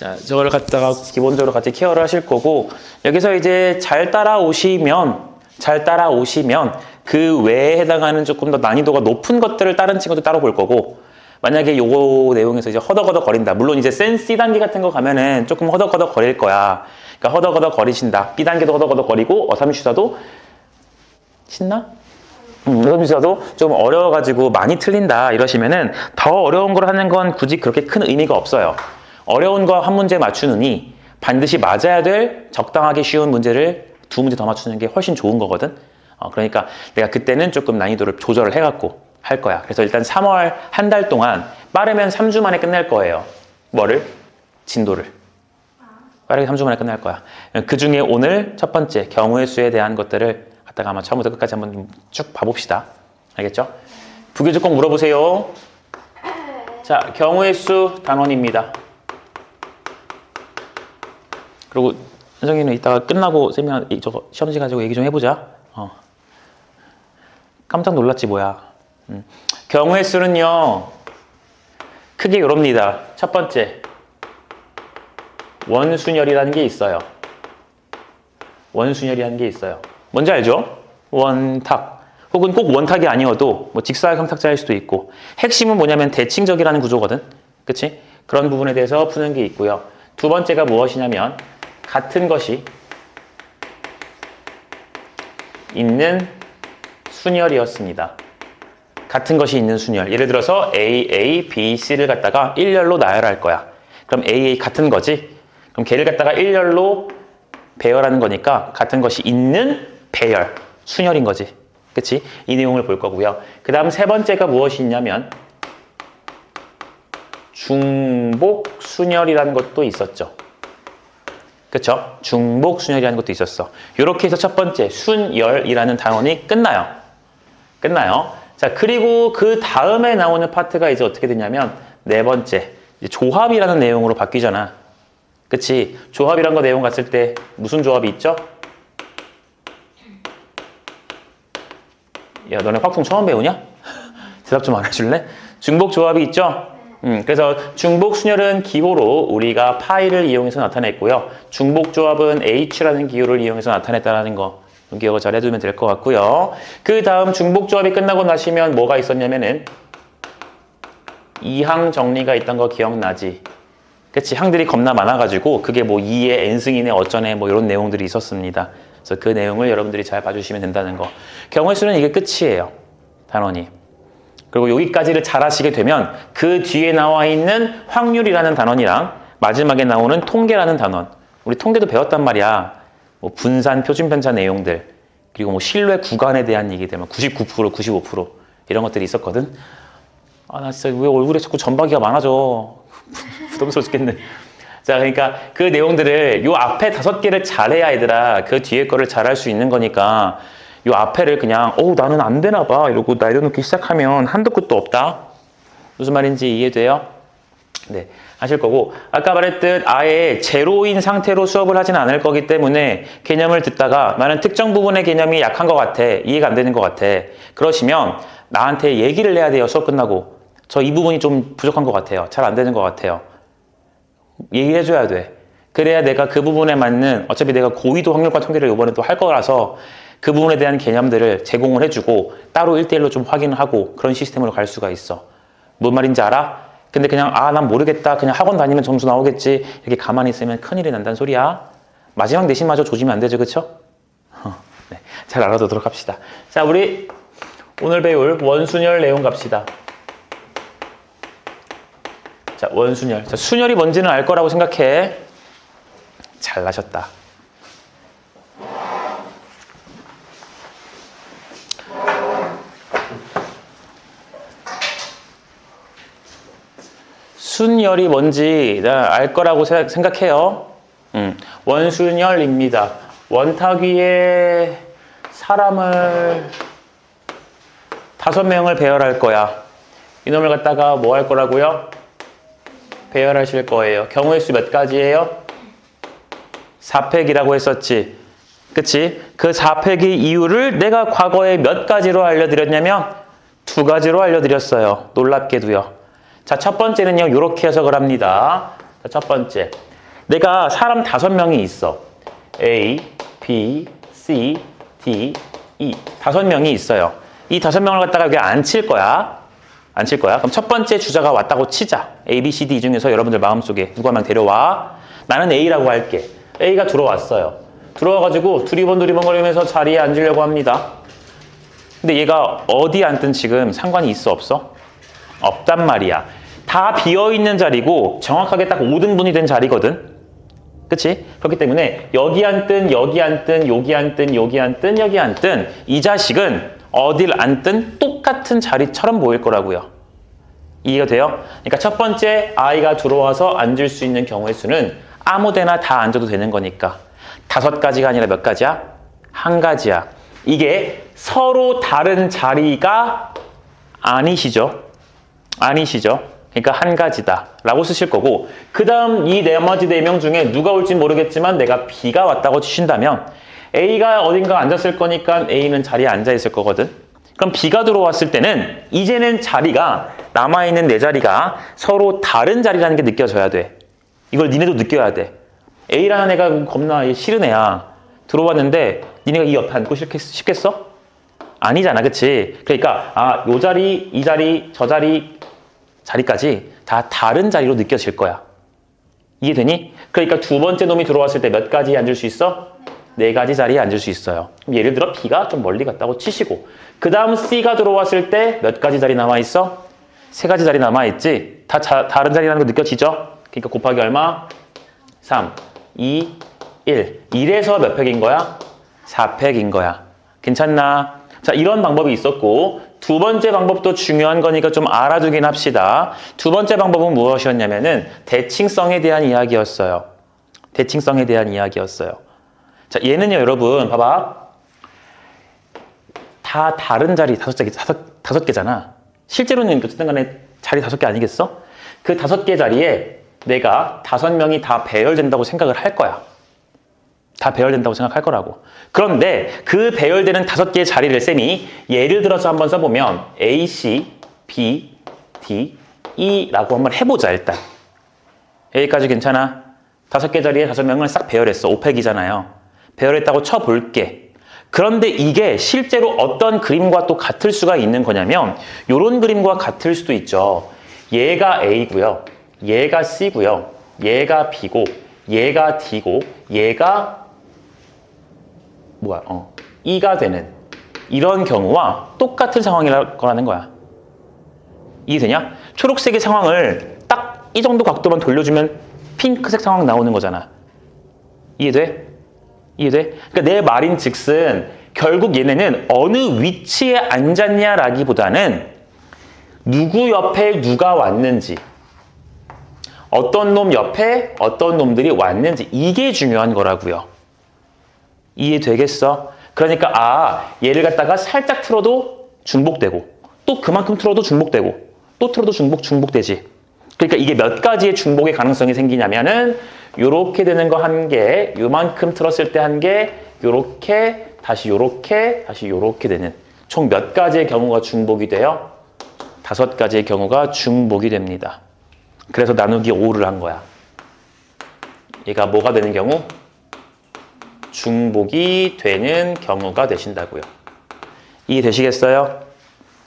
자, 저걸 갖다가 기본적으로 같이 케어를 하실 거고, 여기서 이제 잘 따라오시면 그 외에 해당하는 조금 더 난이도가 높은 것들을 다른 친구도 따로 볼 거고, 만약에 요거 내용에서 이제 허덕허덕 거린다. 물론 이제 센 C단계 같은 거 가면은 조금 허덕허덕 거릴 거야. 그러니까 허덕허덕 거리신다. B단계도 허덕허덕 거리고, 어삼수사도 신나? 어삼수사도 좀 어려워가지고 많이 틀린다 이러시면은 더 어려운 걸 하는 건 굳이 그렇게 큰 의미가 없어요. 어려운 거 한 문제 맞추느니 반드시 맞아야 될 적당하게 쉬운 문제를 두 문제 더 맞추는 게 훨씬 좋은 거거든. 그러니까 내가 그때는 조금 난이도를 조절을 해갖고 할 거야. 그래서 일단 3월 한 달 동안 빠르면 3주 만에 끝낼 거예요. 뭐를? 진도를. 빠르게 3주 만에 끝날 거야. 그 중에 오늘 첫 번째 경우의 수에 대한 것들을 갖다가 아마 처음부터 끝까지 한번 쭉 봐봅시다. 알겠죠? 부교조 꼭 물어보세요. 자, 경우의 수 단원입니다. 그리고 현성이는 이따가 끝나고 쌤이랑 저거 시험지 가지고 얘기 좀 해보자. 깜짝 놀랐지 뭐야. 경우의 수는요 크게 이럽니다. 첫 번째 원순열이라는 게 있어요. 원순열이라는 게 있어요. 뭔지 알죠? 원탁 혹은 꼭 원탁이 아니어도 뭐 직사각형 탁자일 수도 있고, 핵심은 뭐냐면 대칭적이라는 구조거든. 그치? 그런 부분에 대해서 푸는 게 있고요. 두 번째가 무엇이냐면 같은 것이 있는 순열이었습니다. 같은 것이 있는 순열. 예를 들어서 AA, B, C를 갖다가 일렬로 나열할 거야. 그럼 AA 같은 거지? 그럼 걔를 갖다가 일렬로 배열하는 거니까 같은 것이 있는 배열, 순열인 거지. 그치? 이 내용을 볼 거고요. 그 다음 세 번째가 무엇이 있냐면 중복 순열이라는 것도 있었죠. 그쵸? 중복 순열이라는 것도 있었어. 이렇게 해서 첫 번째 순열이라는 단원이 끝나요. 자, 그리고 그 다음에 나오는 파트가 이제 어떻게 되냐면 네 번째 이제 조합이라는 내용으로 바뀌잖아. 그치? 조합이란 거 내용 갔을 때 무슨 조합이 있죠? 야, 너네 화풍 처음 배우냐? 대답 좀 안 해줄래? 중복 조합이 있죠? 그래서 중복 순열은 기호로 우리가 파이를 이용해서 나타냈고요. 중복 조합은 H라는 기호를 이용해서 나타냈다는 거 기억을 잘 해두면 될 것 같고요. 그 다음 중복 조합이 끝나고 나시면 뭐가 있었냐면은 이항 정리가 있던 거 기억나지? 그치? 항들이 겁나 많아가지고 그게 뭐 2의 n승이네 어쩌네 뭐 이런 내용들이 있었습니다. 그래서 그 내용을 여러분들이 잘 봐주시면 된다는 거. 경우의 수는 이게 끝이에요. 단원이. 그리고 여기까지를 잘 하시게 되면 그 뒤에 나와 있는 확률이라는 단원이랑 마지막에 나오는 통계라는 단원. 우리 통계도 배웠단 말이야. 뭐 분산, 표준편차 내용들. 그리고 뭐 신뢰 구간에 대한 얘기들. 99%, 95% 이런 것들이 있었거든. 아, 나 진짜 왜 얼굴에 자꾸 점박이가 많아져. 부담스러워 죽겠네. 자, 그러니까 그 내용들을 요 앞에 5개를 잘해야 얘들아 그 뒤에 거를 잘할 수 있는 거니까 요 앞에를 그냥 나는 안 되나 봐 이러고 내려놓기 시작하면 한도 끝도 없다. 무슨 말인지 이해돼요? 네, 하실 거고, 아까 말했듯 아예 제로인 상태로 수업을 하진 않을 거기 때문에 개념을 듣다가 나는 특정 부분의 개념이 약한 것 같아, 이해가 안 되는 것 같아, 그러시면 나한테 얘기를 해야 돼요. 수업 끝나고 저 이 부분이 좀 부족한 것 같아요, 잘 안 되는 것 같아요, 얘기를 해줘야 돼. 그래야 내가 그 부분에 맞는, 어차피 내가 고위도 확률과 통계를 이번에 또 할 거라서 그 부분에 대한 개념들을 제공을 해주고 따로 1대1로 좀 확인을 하고 그런 시스템으로 갈 수가 있어. 뭔 말인지 알아? 근데 그냥 난 모르겠다, 그냥 학원 다니면 점수 나오겠지 이렇게 가만히 있으면 큰일이 난다는 소리야. 마지막 내신마저 조지면 안 되죠, 그쵸? 네, 잘 알아두도록 합시다. 자, 우리 오늘 배울 원순열 내용 갑시다. 자, 원순열. 자, 순열이 뭔지는 알 거라고 생각해. 잘나셨다. 순열이 뭔지 알 거라고 생각해요. 원순열입니다. 원탁 위에 사람을 5명을 배열할 거야. 이놈을 갖다가 뭐 할 거라고요? 배열하실 거예요. 경우의 수 몇 가지예요? 4팩이라고 했었지. 그치? 그 4팩의 이유를 내가 과거에 몇 가지로 알려드렸냐면 2가지로 알려드렸어요. 놀랍게도요. 자, 첫 번째는요, 이렇게 해석을 합니다. 자, 첫 번째. 내가 사람 5명이 있어. A, B, C, D, E. 5명이 있어요. 이 5명을 갖다가 여기 앉힐 거야. 앉힐 거야. 그럼 첫 번째 주자가 왔다고 치자. A, B, C, D 중에서 여러분들 마음속에 누구 한 명 데려와. 나는 A라고 할게. A가 들어왔어요. 들어와가지고 두리번두리번거리면서 자리에 앉으려고 합니다. 근데 얘가 어디 앉든 지금 상관이 있어 없어? 없단 말이야. 다 비어있는 자리고 정확하게 딱 5등분이 된 자리거든. 그치? 그렇기 때문에 여기 앉든 여기 앉든 여기 앉든 여기 앉든 여기 앉든 이 자식은 어딜 앉든 똑같은 자리처럼 보일 거라고요. 이해가 돼요? 그러니까 첫 번째 아이가 들어와서 앉을 수 있는 경우의 수는 아무데나 다 앉아도 되는 거니까 5가지가 아니라 몇 가지야? 1가지야. 이게 서로 다른 자리가 아니시죠? 아니시죠? 그러니까 1가지다 라고 쓰실 거고 그 다음 이 나머지 4명 중에 누가 올지 모르겠지만 내가 B가 왔다고 치신다면 A가 어딘가 앉았을 거니까 A는 자리에 앉아 있을 거거든. 그럼 B가 들어왔을 때는 이제는 자리가 남아있는 4자리가 서로 다른 자리라는 게 느껴져야 돼. 이걸 니네도 느껴야 돼. A라는 애가 겁나 싫은 애야. 들어왔는데 니네가 이 옆에 앉고 싶겠어? 아니잖아, 그치? 그러니까 요 자리, 이 자리, 저 자리까지 다 다른 자리로 느껴질 거야. 이해되니? 그러니까 2번째 놈이 들어왔을 때 몇 가지에 앉을 수 있어? 4가지 자리에 앉을 수 있어요. 예를 들어 B가 좀 멀리 갔다고 치시고 그 다음 C가 들어왔을 때 몇 가지 자리 남아있어? 3가지 자리 남아있지? 다 다른 자리라는 거 느껴지죠? 그러니까 곱하기 얼마? 3, 2, 1. 1에서 몇 팩인 거야? 4팩인 거야. 괜찮나? 자, 이런 방법이 있었고 2번째 방법도 중요한 거니까 좀 알아두긴 합시다. 2번째 방법은 무엇이었냐면은 대칭성에 대한 이야기였어요. 대칭성에 대한 이야기였어요. 자, 얘는요, 여러분, 봐봐. 다 다른 자리 5개잖아. 실제로는 어쨌든 간에 자리 5개 아니겠어? 그 5개 자리에 내가 5명이 다 배열된다고 생각을 할 거야. 다 배열된다고 생각할 거라고. 그런데 그 배열되는 5개의 자리를 쌤이 예를 들어서 한번 써보면 A, C, B, D, E라고 한번 해보자, 일단. 여기까지 괜찮아? 5개 자리에 5명을 싹 배열했어. 5팩이잖아요. 배열했다고 쳐볼게. 그런데 이게 실제로 어떤 그림과 또 같을 수가 있는 거냐면 이런 그림과 같을 수도 있죠. 얘가 A고요. 얘가 C고요. 얘가 B고 얘가 D고 얘가 E가 되는 이런 경우와 똑같은 상황이라는 거야. 이해되냐? 초록색의 상황을 딱 이 정도 각도만 돌려주면 핑크색 상황 나오는 거잖아. 이해돼? 이해돼? 그러니까 내 말인 즉슨 결국 얘네는 어느 위치에 앉았냐라기보다는 누구 옆에 누가 왔는지 어떤 놈 옆에 어떤 놈들이 왔는지 이게 중요한 거라고요. 이해되겠어? 그러니까 얘를 갖다가 살짝 틀어도 중복되고 또 그만큼 틀어도 중복되고 또 틀어도 중복되지. 그러니까 이게 몇 가지의 중복의 가능성이 생기냐면은 요렇게 되는 거 1개, 요만큼 틀었을 때 1개, 요렇게, 다시 요렇게, 다시 요렇게 되는 총 몇 가지의 경우가 중복이 돼요? 5가지의 경우가 중복이 됩니다. 그래서 나누기 5를 한 거야. 얘가 뭐가 되는 경우? 중복이 되는 경우가 되신다고요. 이해되시겠어요?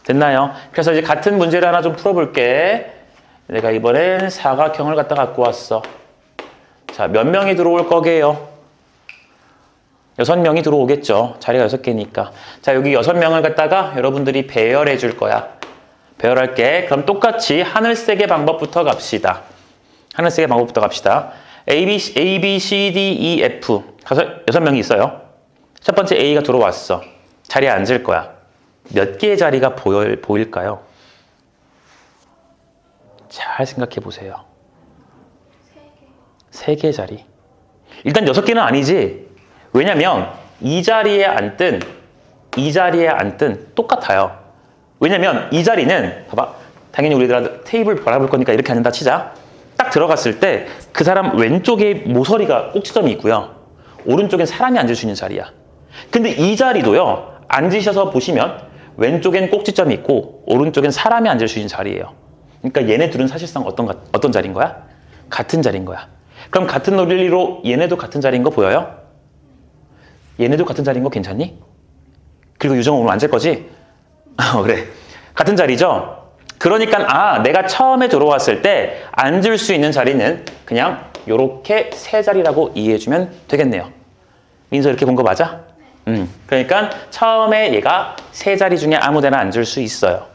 됐나요? 그래서 이제 같은 문제를 하나 좀 풀어볼게. 내가 이번엔 사각형을 갖고 왔어. 자, 몇 명이 들어올 거게요? 6명이 들어오겠죠. 자리가 6개니까. 자, 여기 6명을 갖다가 여러분들이 배열해 줄 거야. 배열할게. 그럼 똑같이 하늘색의 방법부터 갑시다. 하늘색의 방법부터 갑시다. A, B, C, D, E, F. 6명이 있어요. 첫 번째 A가 들어왔어. 자리에 앉을 거야. 몇 개의 자리가 보일까요? 잘 생각해 보세요. 3개의 자리. 일단 6개는 아니지. 왜냐면 이 자리에 앉든 이 자리에 앉든 똑같아요. 왜냐면 이 자리는 봐봐. 당연히 우리들 테이블 바라볼 거니까 이렇게 앉는다 치자. 딱 들어갔을 때 그 사람 왼쪽에 모서리가 꼭지점이 있고요. 오른쪽엔 사람이 앉을 수 있는 자리야. 근데 이 자리도요. 앉으셔서 보시면 왼쪽엔 꼭지점이 있고 오른쪽엔 사람이 앉을 수 있는 자리예요. 그러니까 얘네 둘은 사실상 어떤 자리인 거야? 같은 자리인 거야. 그럼 같은 논리로 얘네도 같은 자리인 거 보여요? 얘네도 같은 자리인 거 괜찮니? 그리고 유정은 오늘 안 잘 거지? 그래. 같은 자리죠? 그러니까 내가 처음에 들어왔을 때 앉을 수 있는 자리는 그냥 요렇게 세 자리라고 이해해주면 되겠네요. 민서 이렇게 본 거 맞아? 그러니까 처음에 얘가 세 자리 중에 아무 데나 앉을 수 있어요.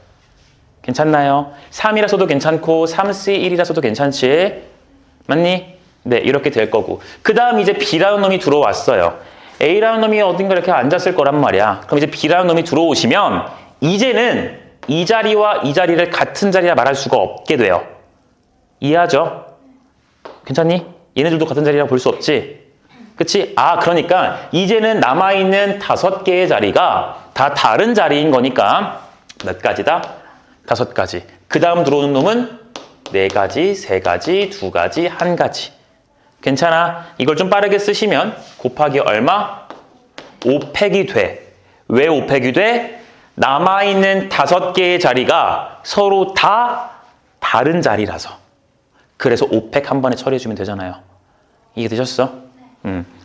괜찮나요? 3이라서도 괜찮고 3C1이라서도 괜찮지? 맞니? 네, 이렇게 될 거고. 그 다음 이제 B라는 놈이 들어왔어요. A라는 놈이 어딘가 이렇게 앉았을 거란 말이야. 그럼 이제 B라는 놈이 들어오시면 이제는 이 자리와 이 자리를 같은 자리라 말할 수가 없게 돼요. 이해하죠? 괜찮니? 얘네들도 같은 자리라고 볼 수 없지? 그치? 그러니까 이제는 남아있는 5개의 자리가 다 다른 자리인 거니까 몇 가지다? 5가지. 그 다음 들어오는 놈은 4가지, 3가지, 2가지, 1가지. 괜찮아? 이걸 좀 빠르게 쓰시면 곱하기 얼마? 5팩이 돼. 왜 5팩이 돼? 남아있는 5개의 자리가 서로 다 다른 자리라서. 그래서 5팩 한 번에 처리해주면 되잖아요. 이해되셨어?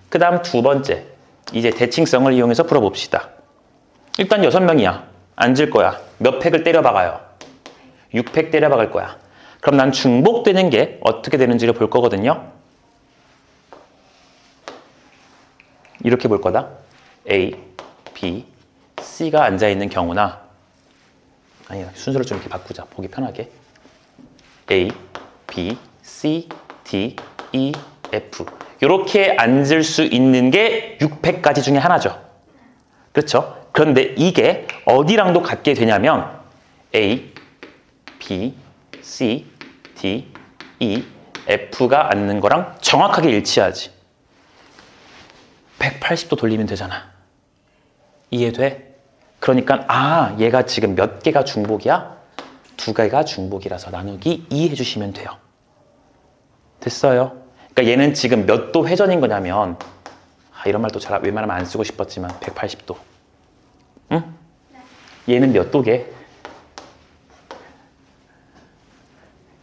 그 다음 2번째. 이제 대칭성을 이용해서 풀어봅시다. 일단 6명이야. 앉을 거야. 몇 팩을 때려박아요? 6팩 때려박을 거야. 그럼 난 중복되는 게 어떻게 되는지를 볼 거거든요. 이렇게 볼 거다. A, B, C가 앉아있는 경우나 아니야, 순서를 좀 이렇게 바꾸자. 보기 편하게. A, B, C, D, E, F 이렇게 앉을 수 있는 게 6팩까지 중에 하나죠. 그렇죠? 그런데 이게 어디랑도 같게 되냐면 A, B, C, D, E, F가 앉는 거랑 정확하게 일치하지. 180도 돌리면 되잖아. 이해돼? 그러니까 얘가 지금 몇 개가 중복이야? 2개가 중복이라서 나누기 2 해주시면 돼요. 됐어요? 그러니까 얘는 지금 몇 도 회전인 거냐면 이런 말도 잘 웬만하면 안 쓰고 싶었지만 180도. 응? 얘는 몇 도게?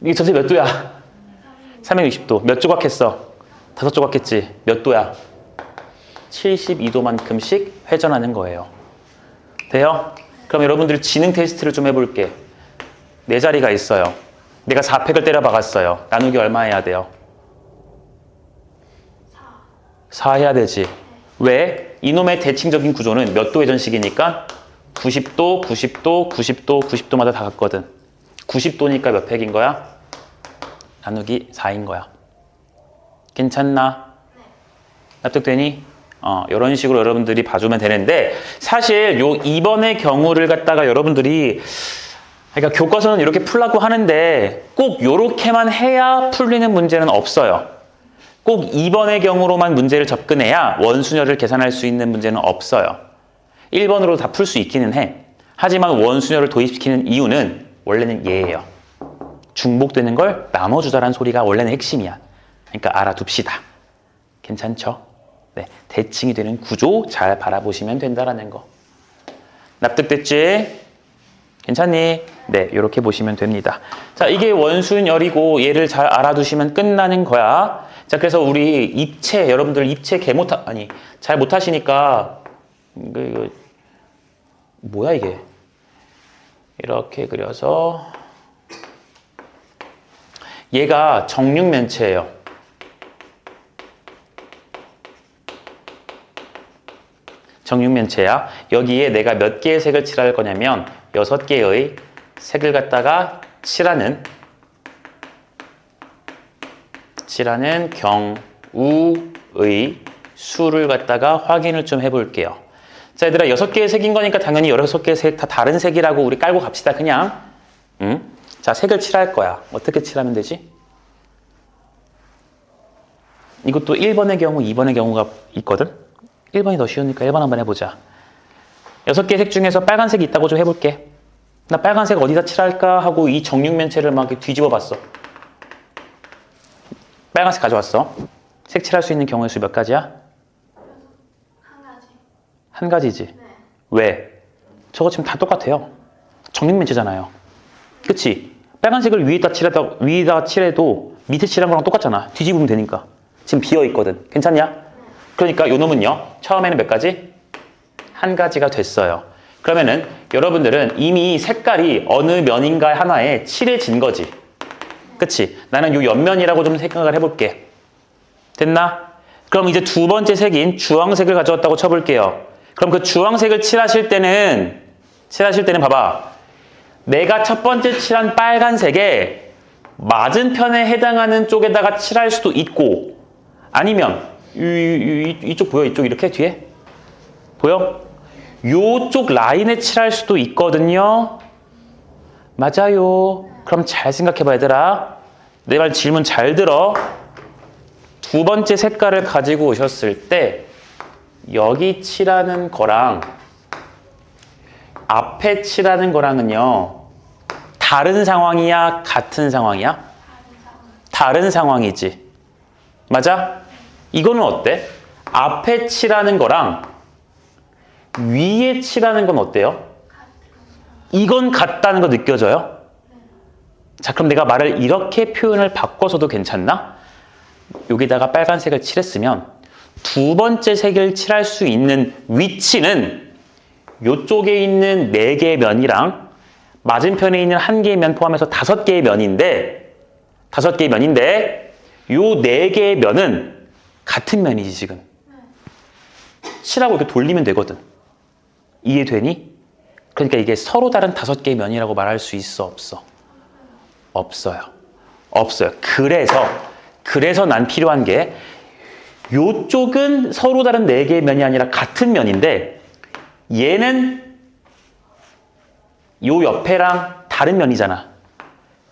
이게 전체 몇 도야? 360도. 몇 조각 했어? 5조각 했지? 몇 도야? 72도만큼씩 회전하는 거예요. 돼요? 그럼 여러분들 지능 테스트를 좀 해볼게. 4자리가 있어요. 내가 4팩을 때려 박았어요. 나누기 얼마 해야 돼요? 4 해야 되지. 왜? 이놈의 대칭적인 구조는 몇 도 회전식이니까 90도, 90도, 90도, 90도마다 다 같거든. 90도니까 몇 팩인 거야? 나누기 4인 거야. 괜찮나? 납득되니? 이런 식으로 여러분들이 봐주면 되는데 사실 요 2번의 경우를 갖다가 여러분들이 그러니까 교과서는 이렇게 풀라고 하는데 꼭 요렇게만 해야 풀리는 문제는 없어요. 꼭 2번의 경우로만 문제를 접근해야 원수열을 계산할 수 있는 문제는 없어요. 1번으로 다 풀 수 있기는 해. 하지만 원수열을 도입시키는 이유는 원래는 얘예요. 중복되는 걸 나눠주자라는 소리가 원래는 핵심이야. 그러니까 알아둡시다. 괜찮죠? 네, 대칭이 되는 구조 잘 바라보시면 된다라는 거. 납득됐지? 괜찮니? 네, 이렇게 보시면 됩니다. 자, 이게 원순열이고 얘를 잘 알아두시면 끝나는 거야. 자, 그래서 우리 입체, 여러분들 입체 잘 못하시니까 이거 뭐야 이게? 이렇게 그려서 얘가 정육면체예요. 정육면체야. 여기에 내가 몇 개의 색을 칠할 거냐면 6개의 색을 갖다가 칠하는 경우의 수를 갖다가 확인을 좀 해볼게요. 자, 얘들아 6개의 색인 거니까 당연히 6개의 색 다 다른 색이라고 우리 깔고 갑시다. 그냥. 자, 색을 칠할 거야. 어떻게 칠하면 되지? 이것도 1번의 경우, 2번의 경우가 있거든? 1번이 더 쉬우니까 1번 한번 해보자. 6개의 색 중에서 빨간색이 있다고 좀 해볼게. 나 빨간색 어디다 칠할까 하고 이 정육면체를 막 뒤집어 봤어. 빨간색 가져왔어. 색 칠할 수 있는 경우의 수 몇 가지야? 한 가지. 한 가지지? 네. 왜? 저거 지금 다 똑같아요. 정육면체잖아요. 그치? 빨간색을 위에다 칠해도 밑에 칠한 거랑 똑같잖아. 뒤집으면 되니까. 지금 비어있거든. 괜찮냐? 그러니까 요 놈은요. 처음에는 몇 가지? 한 가지가 됐어요. 그러면은 여러분들은 이미 색깔이 어느 면인가 하나에 칠해진 거지. 그치? 나는 요 옆면이라고 좀 생각을 해볼게. 됐나? 그럼 이제 두 번째 색인 주황색을 가져왔다고 쳐볼게요. 그럼 그 주황색을 칠하실 때는 봐봐. 내가 첫 번째 칠한 빨간색에 맞은편에 해당하는 쪽에다가 칠할 수도 있고, 아니면 이쪽 보여? 이쪽 이렇게 뒤에? 보여? 요쪽 라인에 칠할 수도 있거든요. 맞아요. 그럼 잘 생각해봐 얘들아. 내 말 질문 잘 들어. 두 번째 색깔을 가지고 오셨을 때 여기 칠하는 거랑 앞에 칠하는 거랑은요 다른 상황이야? 같은 상황이야? 다른 상황이지. 맞아? 이거는 어때? 앞에 칠하는 거랑 위에 칠하는 건 어때요? 이건 같다는 거 느껴져요? 자, 그럼 내가 말을 이렇게 표현을 바꿔서도 괜찮나? 여기다가 빨간색을 칠했으면 두 번째 색을 칠할 수 있는 위치는 이쪽에 있는 4개의 면이랑 맞은편에 있는 1개의 면 포함해서 5개의 면인데 요 4개의 면은 같은 면이지 지금. 칠하고 이렇게 돌리면 되거든. 이해되니? 그러니까 이게 서로 다른 5개의 면이라고 말할 수 있어? 없어? 없어요. 그래서 난 필요한 게 요쪽은 서로 다른 4개의 면이 아니라 같은 면인데 얘는 요 옆에랑 다른 면이잖아.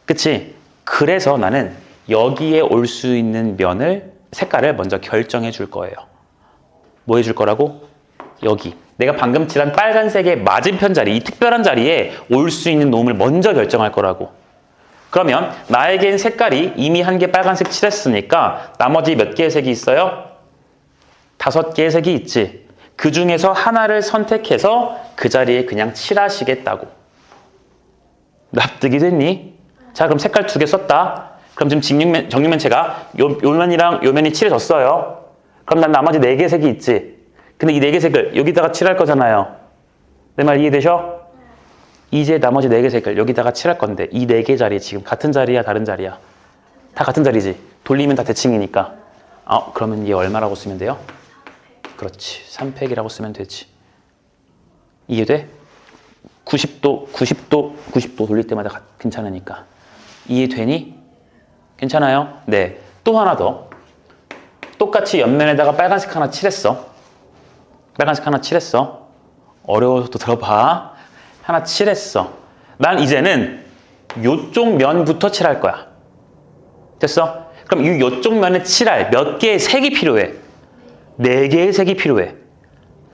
그치? 그래서 나는 여기에 올 수 있는 면을 색깔을 먼저 결정해 줄 거예요. 뭐 해줄 거라고? 여기. 내가 방금 칠한 빨간색의 맞은편 자리, 이 특별한 자리에 올 수 있는 놈을 먼저 결정할 거라고. 그러면 나에겐 색깔이 이미 1개 빨간색 칠했으니까 나머지 몇 개의 색이 있어요? 5개의 색이 있지. 그 중에서 하나를 선택해서 그 자리에 그냥 칠하시겠다고. 납득이 됐니? 자, 그럼 색깔 2개 썼다. 그럼 지금 정육면체가 요 면이랑 요 면이 칠해졌어요. 그럼 난 나머지 4개의 색이 있지. 근데 이 4개 색을 여기다가 칠할 거잖아요. 내 말 이해되셔? 이제 나머지 4개 색을 여기다가 칠할 건데 이 4개 자리 지금 같은 자리야 다른 자리야? 다 같은 자리지. 돌리면 다 대칭이니까. 그러면 얘 얼마라고 쓰면 돼요? 그렇지. 3팩이라고 쓰면 되지. 이해돼? 90도 돌릴 때마다 괜찮으니까. 이해되니? 괜찮아요? 네. 또 하나 더. 똑같이 옆면에다가 빨간색 하나 칠했어. 어려워서 또 들어봐. 하나 칠했어. 난 이제는 요쪽 면부터 칠할 거야. 됐어? 그럼 요쪽 면에 칠할 몇 개의 색이 필요해? 4개의 색이 필요해.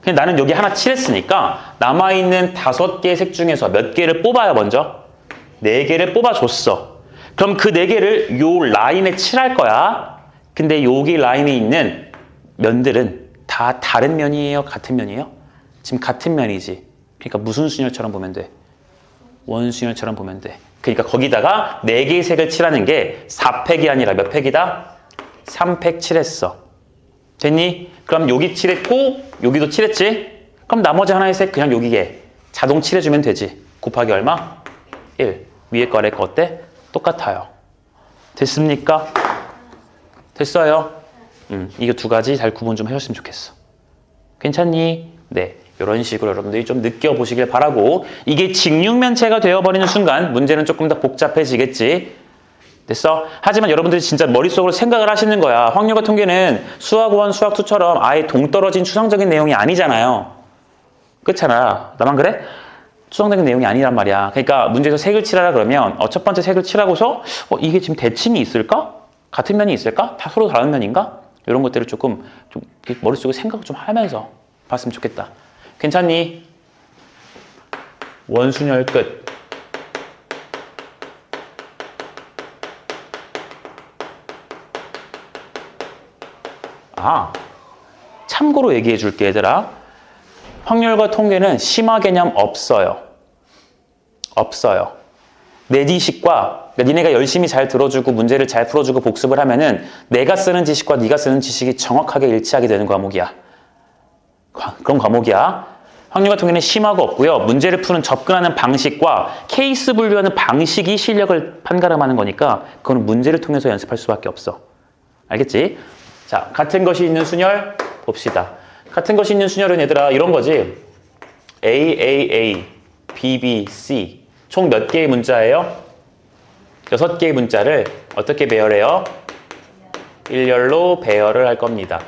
그냥 나는 여기 하나 칠했으니까 남아있는 5개의 색 중에서 몇 개를 뽑아요, 먼저? 4개를 뽑아줬어. 그럼 그 4개를 요 라인에 칠할 거야. 근데 여기 라인에 있는 면들은 다 다른 면이에요? 같은 면이에요? 지금 같은 면이지. 그러니까 무슨 순열처럼 보면 돼? 원순열처럼 보면 돼. 그러니까 거기다가 4개의 색을 칠하는 게 4팩이 아니라 몇 팩이다? 3팩 칠했어. 됐니? 그럼 여기 칠했고 여기도 칠했지? 그럼 나머지 하나의 색 그냥 여기에 자동 칠해주면 되지. 곱하기 얼마? 1. 위에 거 아래 거 어때? 똑같아요. 됐습니까? 됐어요? 이거 2가지 잘 구분 좀 해줬으면 좋겠어. 괜찮니? 네. 이런 식으로 여러분들이 좀 느껴보시길 바라고. 이게 직육면체가 되어버리는 순간 문제는 조금 더 복잡해지겠지. 됐어? 하지만 여러분들이 진짜 머릿속으로 생각을 하시는 거야. 확률과 통계는 수학 1, 수학 2처럼 아예 동떨어진 추상적인 내용이 아니잖아요. 그렇잖아. 나만 그래? 추상적인 내용이 아니란 말이야. 그러니까 문제에서 색을 칠하라 그러면 첫 번째 색을 칠하고서 이게 지금 대칭이 있을까? 같은 면이 있을까? 다 서로 다른 면인가? 이런 것들을 조금 좀 머릿속에 생각을 좀 하면서 봤으면 좋겠다. 괜찮니? 원순열 끝. 참고로 얘기해 줄게, 얘들아. 확률과 통계는 심화 개념 없어요. 내 지식과 그러니까 니네가 열심히 잘 들어주고 문제를 잘 풀어주고 복습을 하면은 내가 쓰는 지식과 네가 쓰는 지식이 정확하게 일치하게 되는 과목이야. 그런 과목이야. 확률 같은 경우에는 심하고 없고요. 문제를 푸는 접근하는 방식과 케이스 분류하는 방식이 실력을 판가름하는 거니까 그거는 문제를 통해서 연습할 수밖에 없어. 알겠지? 자, 같은 것이 있는 순열 봅시다. 같은 것이 있는 순열은 얘들아 이런 거지. A, B, B, C 총 몇 개의 문자예요? 6개의 문자를 어떻게 배열해요? 일렬로 배열을 할 겁니다.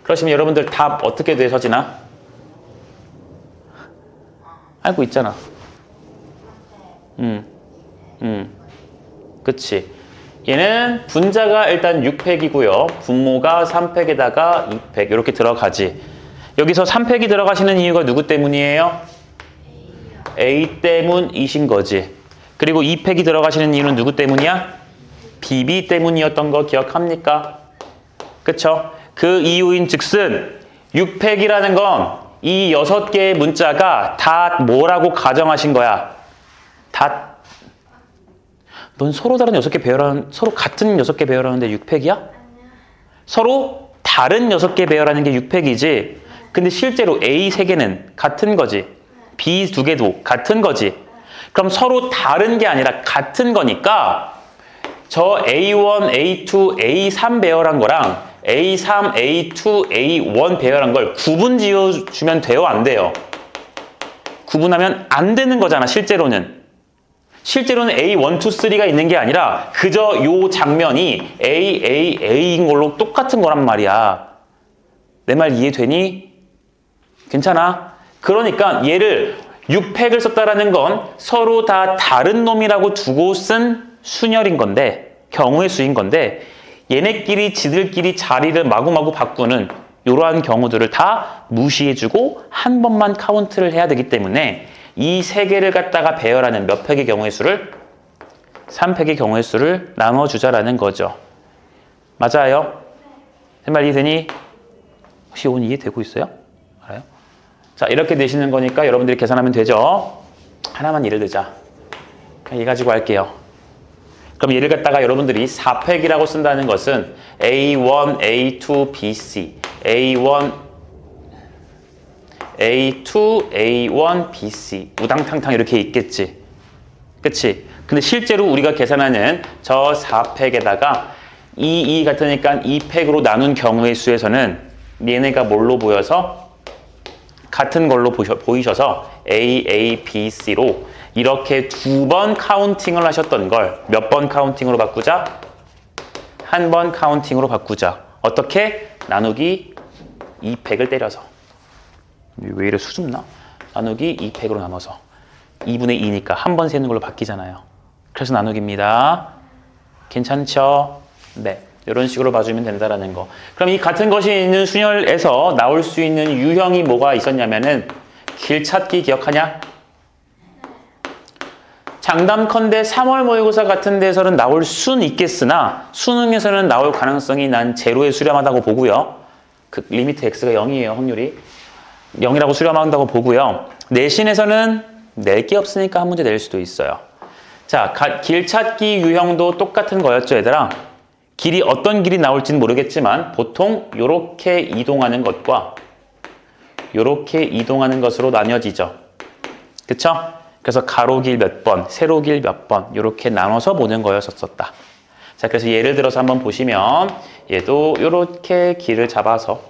그러시면 여러분들 답 어떻게 돼, 서진아? 알고 있잖아. 그치. 얘는 분자가 일단 6팩이고요. 분모가 3팩에다가 2팩 이렇게 들어가지. 여기서 3팩이 들어가시는 이유가 누구 때문이에요? A 때문이신 거지. 그리고 2팩이 들어가시는 이유는 누구 때문이야? BB 때문이었던 거 기억합니까? 그쵸? 그 이유인 즉슨 6팩이라는 건 이 6개의 문자가 다 뭐라고 가정하신 거야? 다. 넌 서로 다른 6개 배열하는, 서로 같은 6개 배열하는데 6팩이야? 서로 다른 6개 배열하는 게 6팩이지. 근데 실제로 A 3개는 같은 거지. B 2개도 같은 거지. 그럼 서로 다른 게 아니라 같은 거니까 저 A1, A2, A3 배열한 거랑 A3, A2, A1 배열한 걸 구분 지어주면 돼요? 안 돼요? 구분하면 안 되는 거잖아, 실제로는. 실제로는 A1, 2, 3가 있는 게 아니라 그저 요 장면이 A인 걸로 똑같은 거란 말이야. 내 말 이해되니? 괜찮아? 그러니까 얘를 6팩을 썼다라는 건 서로 다 다른 놈이라고 두고 쓴 순열인 건데, 경우의 수인 건데, 얘네끼리 지들끼리 자리를 마구마구 바꾸는 이러한 경우들을 다 무시해주고 한 번만 카운트를 해야 되기 때문에 이 3개를 갖다가 배열하는 몇 팩의 경우의 수를? 3팩의 경우의 수를 나눠주자라는 거죠. 맞아요? 제 말 이해되니? 혹시 오늘 이해되고 있어요? 알아요? 자, 이렇게 되시는 거니까 여러분들이 계산하면 되죠? 하나만 예를 들자. 그냥 이 가지고 할게요. 그럼 얘를 갖다가 여러분들이 4팩이라고 쓴다는 것은 A1, A2, BC, A1, A2, A1, BC 우당탕탕 이렇게 있겠지. 그치? 근데 실제로 우리가 계산하는 저 4팩에다가 이 같으니까 2팩으로 나눈 경우의 수에서는 얘네가 뭘로 보여서? 같은 걸로 보이셔서 A, B, C로 이렇게 2번 카운팅을 하셨던 걸 몇 번 카운팅으로 바꾸자? 한 번 카운팅으로 바꾸자. 어떻게? 나누기 2팩을 때려서. 왜 이래 수줍나? 나누기 2팩으로 나눠서. 2분의 2니까 한 번 세는 걸로 바뀌잖아요. 그래서 나누기입니다. 괜찮죠? 네. 이런 식으로 봐주면 된다라는 거. 그럼 이 같은 것이 있는 순열에서 나올 수 있는 유형이 뭐가 있었냐면은 길찾기 기억하냐? 장담컨대 3월 모의고사 같은 데서는 나올 수는 있겠으나 수능에서는 나올 가능성이 난 제로에 수렴하다고 보고요. 그 리미트 x가 0이에요. 확률이. 0이라고 수렴한다고 보고요. 내신에서는 낼 게 없으니까 한 문제 낼 수도 있어요. 자, 길찾기 유형도 똑같은 거였죠, 얘들아. 길이 어떤 길이 나올지는 모르겠지만 보통 이렇게 이동하는 것과 이렇게 이동하는 것으로 나뉘어지죠. 그쵸? 그래서 가로길 몇 번, 세로길 몇 번 이렇게 나눠서 보는 거였었다. 자, 그래서 예를 들어서 한번 보시면 얘도 이렇게 길을 잡아서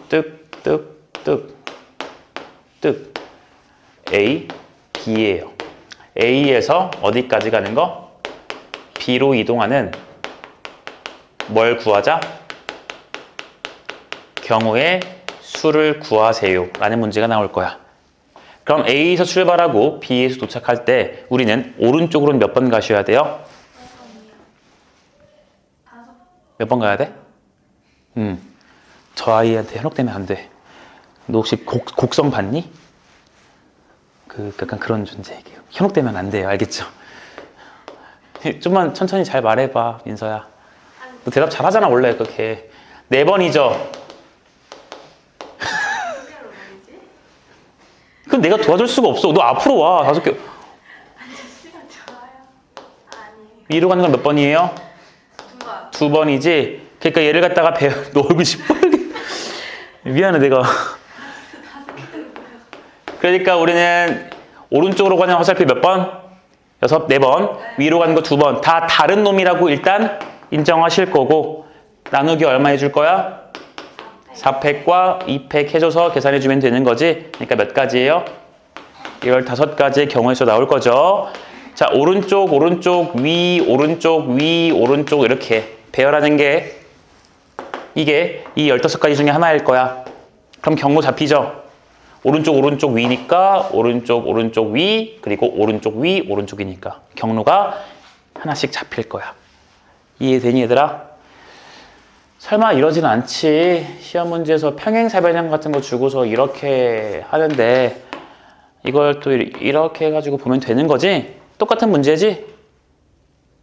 뚝뚝뚝 A, B예요. A에서 어디까지 가는 거? B로 이동하는 뭘 구하자? 경우의 수를 구하세요 라는 문제가 나올 거야. 그럼 A에서 출발하고 B에서 도착할 때 우리는 오른쪽으로는 몇 번 가셔야 돼요? 몇 번 가야 돼? 저 아이한테 현혹되면 안 돼. 너 혹시 곡성 봤니? 그 약간 그런 존재에게요. 현혹되면 안 돼요. 알겠죠? 좀만 천천히 잘 말해봐, 민서야. 너 대답 잘하잖아 원래 그렇게. 4번이죠? 그럼 내가 도와줄 수가 없어. 너 앞으로 와. 5개. 위로 가는 건 몇 번이에요? 두 번. 두 번이지. 그러니까 얘를 갖다가 너 얼굴 시뻘게. 미안해 내가. 그러니까 우리는 오른쪽으로 가는 화살표 몇 번? 네 번. 위로 가는 거 두 번. 다 다른 놈이라고 일단 인정하실 거고 나누기 얼마 해줄 거야? 4팩과 2팩 해줘서 계산해주면 되는 거지. 그러니까 몇 가지예요? 15가지의 경우의 수 나올 거죠. 자, 오른쪽, 오른쪽, 위, 오른쪽, 위, 오른쪽 이렇게 배열하는 게 이게 이 15가지 중에 하나일 거야. 그럼 경로 잡히죠? 오른쪽, 오른쪽, 위니까 오른쪽, 오른쪽, 위, 그리고 오른쪽, 위, 오른쪽이니까 경로가 하나씩 잡힐 거야. 이해되니 얘들아? 설마 이러진 않지. 시험 문제에서 평행사변형 같은 거 주고서 이렇게 하는데 이걸 또 이렇게 해가지고 보면 되는 거지? 똑같은 문제지?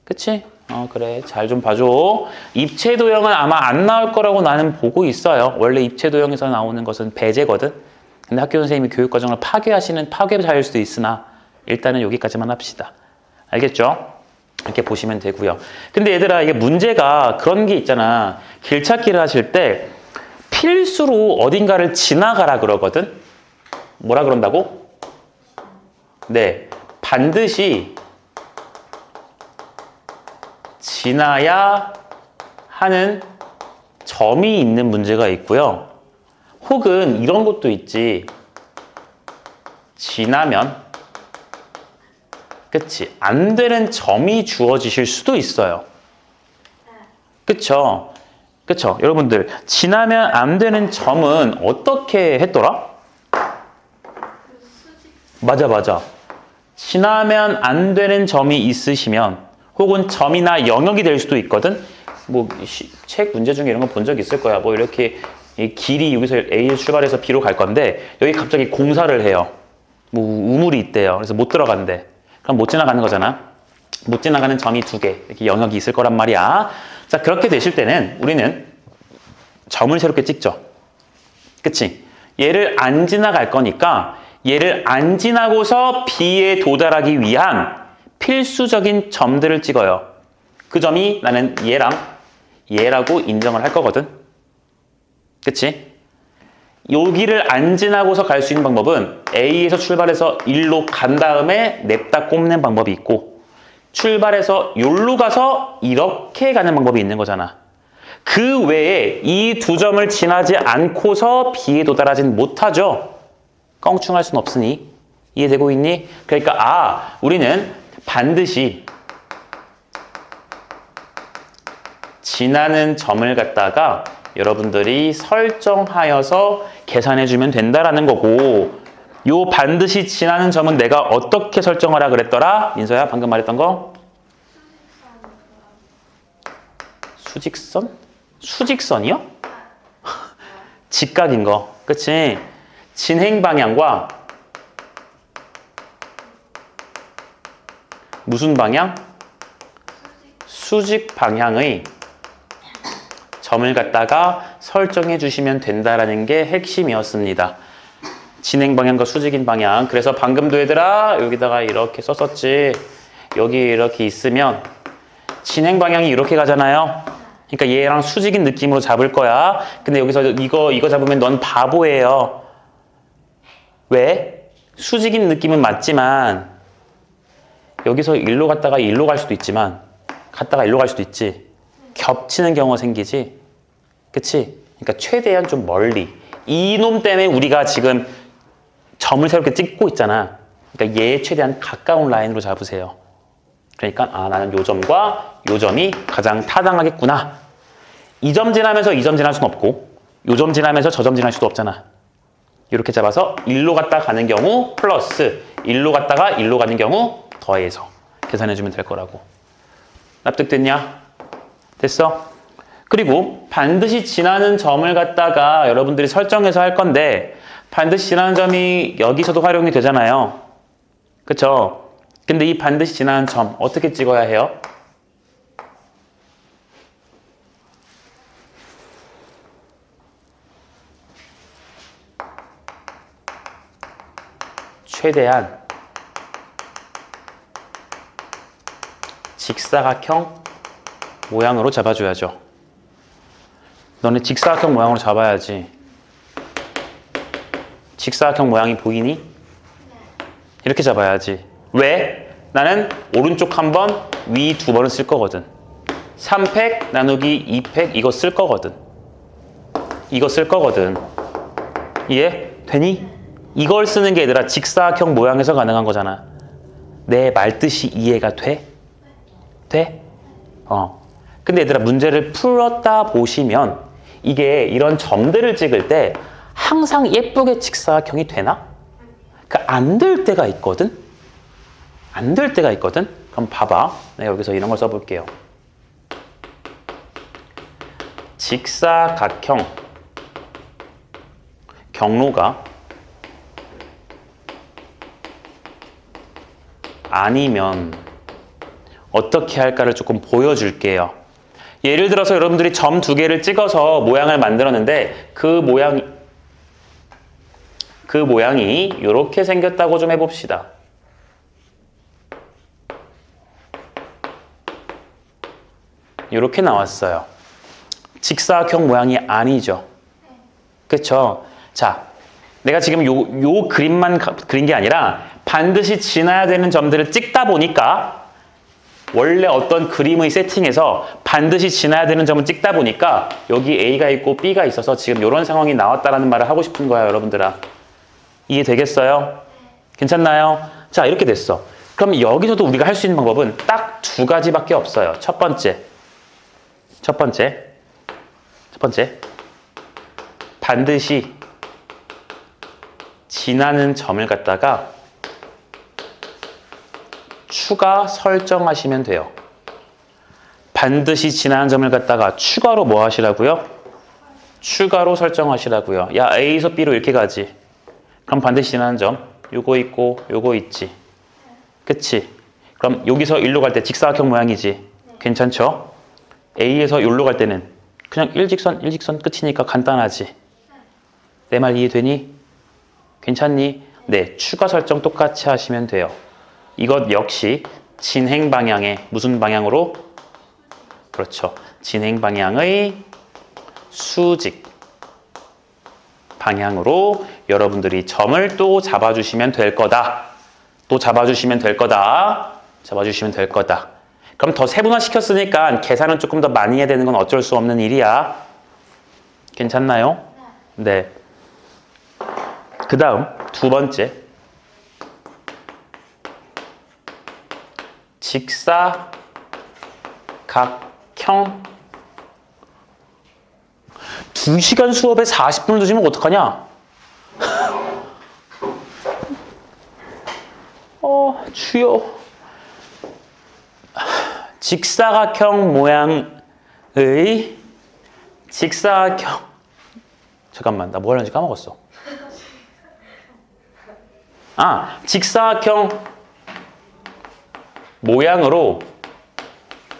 그치? 그래. 잘 좀 봐줘. 입체 도형은 아마 안 나올 거라고 나는 보고 있어요. 원래 입체 도형에서 나오는 것은 배제거든. 근데 학교 선생님이 교육과정을 파괴하시는 파괴자일 수도 있으나 일단은 여기까지만 합시다. 알겠죠? 이렇게 보시면 되고요. 근데 얘들아 이게 문제가 그런 게 있잖아. 길찾기를 하실 때 필수로 어딘가를 지나가라 그러거든. 뭐라 그런다고? 네, 반드시 지나야 하는 점이 있는 문제가 있고요. 혹은 이런 것도 있지. 지나면 그치? 안 되는 점이 주어지실 수도 있어요. 그쵸? 그쵸? 여러분들 지나면 안 되는 점은 어떻게 했더라? 맞아. 지나면 안 되는 점이 있으시면 혹은 점이나 영역이 될 수도 있거든. 뭐 책 문제 중에 이런 거 본 적 있을 거야. 뭐 이렇게 이 길이 여기서 A에서 출발해서 B로 갈 건데 여기 갑자기 공사를 해요. 뭐 우물이 있대요. 그래서 못 들어간대. 그럼 못 지나가는 거잖아. 못 지나가는 점이 2개 이렇게 영역이 있을 거란 말이야. 자, 그렇게 되실 때는 우리는 점을 새롭게 찍죠. 그치? 얘를 안 지나갈 거니까 얘를 안 지나고서 B에 도달하기 위한 필수적인 점들을 찍어요. 그 점이 나는 얘라고 인정을 할 거거든. 그치? 여기를 안 지나고서 갈 수 있는 방법은 A에서 출발해서 1로 간 다음에 냅다 꼽는 방법이 있고 출발해서 여기로 가서 이렇게 가는 방법이 있는 거잖아. 그 외에 이 두 점을 지나지 않고서 B에 도달하진 못하죠. 껑충할 순 없으니. 이해되고 있니? 그러니까 우리는 반드시 지나는 점을 갖다가 여러분들이 설정하여서 계산해주면 된다라는 거고 요 반드시 지나는 점은 내가 어떻게 설정하라 그랬더라? 민서야 방금 말했던 거? 수직선? 수직선이요? 직각인 거. 그치? 진행 방향과 무슨 방향? 수직 방향의 점을 갖다가 설정해 주시면 된다라는 게 핵심이었습니다. 진행 방향과 수직인 방향. 그래서 방금도 얘들아 여기다가 이렇게 썼었지. 여기 이렇게 있으면 진행 방향이 이렇게 가잖아요. 그러니까 얘랑 수직인 느낌으로 잡을 거야. 근데 여기서 이거 잡으면 넌 바보예요. 왜? 수직인 느낌은 맞지만 여기서 일로 갔다가 일로 갈 수도 있지만 갔다가 일로 갈 수도 있지. 겹치는 경우가 생기지. 그치? 그러니까 최대한 좀 멀리. 이놈 때문에 우리가 지금 점을 새롭게 찍고 있잖아. 그러니까 얘 최대한 가까운 라인으로 잡으세요. 그러니까 나는 요 점과 요 점이 가장 타당하겠구나. 이 점 지나면서 이 점 지날 수는 없고 요 점 지나면서 저 점 지날 수도 없잖아. 이렇게 잡아서 일로 갔다 가는 경우 플러스 일로 갔다가 일로 가는 경우 더해서 계산해주면 될 거라고. 납득됐냐? 됐어? 그리고 반드시 지나는 점을 갖다가 여러분들이 설정해서 할 건데 반드시 지나는 점이 여기서도 활용이 되잖아요. 그쵸? 근데 이 반드시 지나는 점 어떻게 찍어야 해요? 최대한 직사각형 모양으로 잡아줘야죠. 너네 직사각형 모양으로 잡아야지. 직사각형 모양이 보이니? 이렇게 잡아야지. 왜? 나는 오른쪽 한 번, 위 두 번을 쓸 거거든. 3팩 나누기 2팩 이거 쓸 거거든. 이거 쓸 거거든. 이해? 되니? 이걸 쓰는 게 얘들아 직사각형 모양에서 가능한 거잖아. 내 말뜻이 이해가 돼? 돼? 근데 얘들아 문제를 풀었다 보시면 이게 이런 점들을 찍을 때 항상 예쁘게 직사각형이 되나? 그러니까 안 될 때가 있거든? 안 될 때가 있거든? 그럼 봐봐. 내가 여기서 이런 걸 써볼게요. 직사각형 경로가 아니면 어떻게 할까를 조금 보여줄게요. 예를 들어서 여러분들이 점 두 개를 찍어서 모양을 만들었는데 그 모양이 이렇게 생겼다고 좀 해봅시다. 이렇게 나왔어요. 직사각형 모양이 아니죠. 그쵸? 자, 내가 지금 요 그림만 그린 게 아니라 반드시 지나야 되는 점들을 찍다 보니까 원래 어떤 그림의 세팅에서 반드시 지나야 되는 점을 찍다 보니까 여기 A가 있고 B가 있어서 지금 이런 상황이 나왔다라는 말을 하고 싶은 거야, 여러분들아. 이해되겠어요? 괜찮나요? 자, 이렇게 됐어. 그럼 여기서도 우리가 할 수 있는 방법은 딱 두 가지밖에 없어요. 첫 번째. 반드시 지나는 점을 갖다가 추가 설정하시면 돼요. 반드시 지나는 점을 갖다가 추가로 뭐 하시라고요? 추가로 설정하시라고요. 야, A에서 B로 이렇게 가지. 그럼 반드시 지나는 점 요거 있고 요거 있지. 그치? 그럼 여기서 일로 갈 때 직사각형 모양이지. 괜찮죠? A에서 여기로 갈 때는 그냥 일직선 끝이니까 간단하지. 내 말 이해되니? 괜찮니? 네, 추가 설정 똑같이 하시면 돼요. 이것 역시 진행 방향의 무슨 방향으로? 그렇죠. 진행 방향의 수직 방향으로 여러분들이 점을 또 잡아주시면 될 거다. 잡아주시면 될 거다. 그럼 더 세분화시켰으니까 계산은 조금 더 많이 해야 되는 건 어쩔 수 없는 일이야. 괜찮나요? 네. 그 다음 두 번째. 직사각형 2시간 수업에 40분을 늦으면 어떡하냐? 주여. 직사각형 모양의 직사각형. 잠깐만, 나 뭐 하는지 까먹었어. 직사각형 모양으로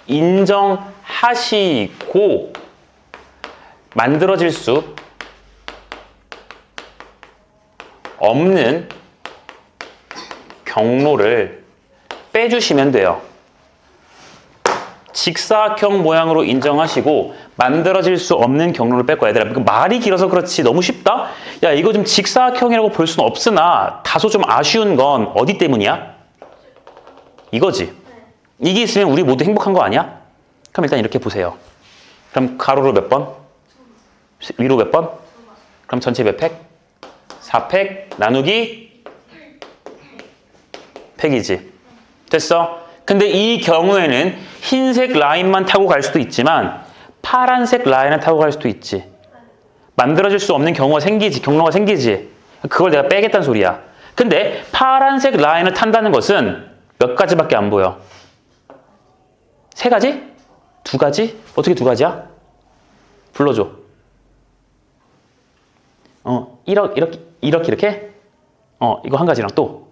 인정하시고 만들어질 수 없는 경로를 빼주시면 돼요. 직사각형 모양으로 인정하시고 만들어질 수 없는 경로를 뺄 거야. 얘들아, 말이 길어서 그렇지 너무 쉽다? 야, 이거 좀 직사각형이라고 볼 수는 없으나 다소 좀 아쉬운 건 어디 때문이야? 이거지. 이게 있으면 우리 모두 행복한 거 아니야? 그럼 일단 이렇게 보세요. 그럼 가로로 몇 번? 위로 몇 번? 그럼 전체 몇 팩? 4팩 나누기 팩이지. 됐어? 근데 이 경우에는 흰색 라인만 타고 갈 수도 있지만 파란색 라인을 타고 갈 수도 있지. 만들어질 수 없는 경로가 생기지. 그걸 내가 빼겠다는 소리야. 근데 파란색 라인을 탄다는 것은 몇 가지밖에 안 보여. 3가지? 2가지? 어떻게 2가지야? 불러줘. 이렇게? 이거 한 가지랑 또?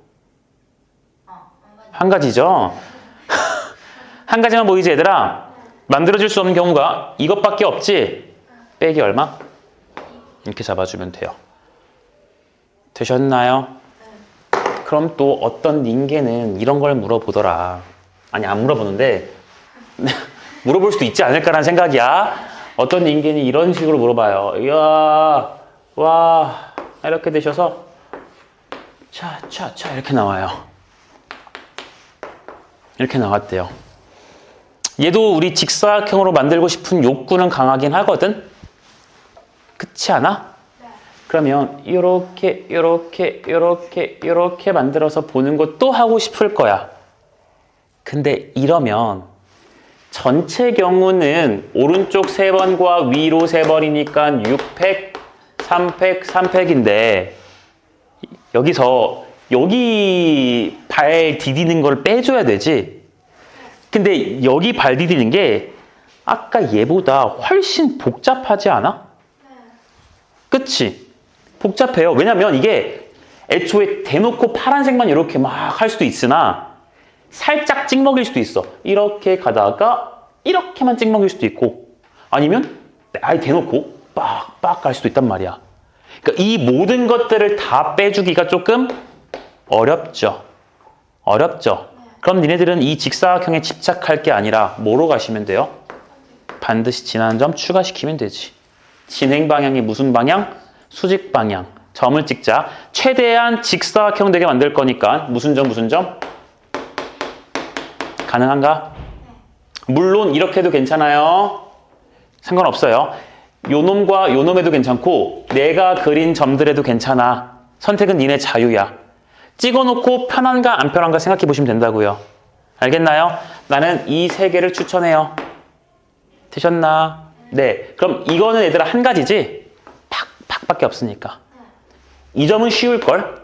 한 가지죠? 한 가지만 보이지, 얘들아? 만들어질 수 없는 경우가 이것밖에 없지? 빼기 얼마? 이렇게 잡아주면 돼요. 되셨나요? 그럼 또 어떤 닌게는 이런 걸 물어보더라. 아니, 안 물어보는데 물어볼 수도 있지 않을까라는 생각이야. 어떤 인간이 이런 식으로 물어봐요. 이야, 와, 이렇게 되셔서 차 이렇게 나와요. 이렇게 나왔대요. 얘도 우리 직사각형으로 만들고 싶은 욕구는 강하긴 하거든. 그렇지 않아? 네. 그러면 이렇게 만들어서 보는 것도 하고 싶을 거야. 근데 이러면 전체 경우는 오른쪽 3번과 위로 3번이니까 6팩, 3팩, 3팩인데 여기서 여기 발 디디는 걸 빼줘야 되지. 근데 여기 발 디디는 게 아까 얘보다 훨씬 복잡하지 않아? 네. 그치? 복잡해요. 왜냐면 이게 애초에 대놓고 파란색만 이렇게 막 할 수도 있으나 살짝 찍먹일 수도 있어. 이렇게 가다가 이렇게만 찍먹일 수도 있고 아니면 아예 대놓고 빡빡 갈 수도 있단 말이야. 그러니까 이 모든 것들을 다 빼주기가 조금 어렵죠. 그럼 니네들은 이 직사각형에 집착할 게 아니라 뭐로 가시면 돼요? 반드시 지나는 점 추가시키면 되지. 진행 방향이 무슨 방향? 수직 방향. 점을 찍자. 최대한 직사각형 되게 만들 거니까 무슨 점? 가능한가? 물론 이렇게 해도 괜찮아요. 상관없어요. 요놈과 요놈에도 괜찮고 내가 그린 점들에도 괜찮아. 선택은 니네 자유야. 찍어놓고 편한가 안 편한가 생각해 보시면 된다고요. 알겠나요? 나는 이 3개를 추천해요. 되셨나? 네. 그럼 이거는 얘들아 한 가지지? 팍밖에 없으니까. 이 점은 쉬울걸?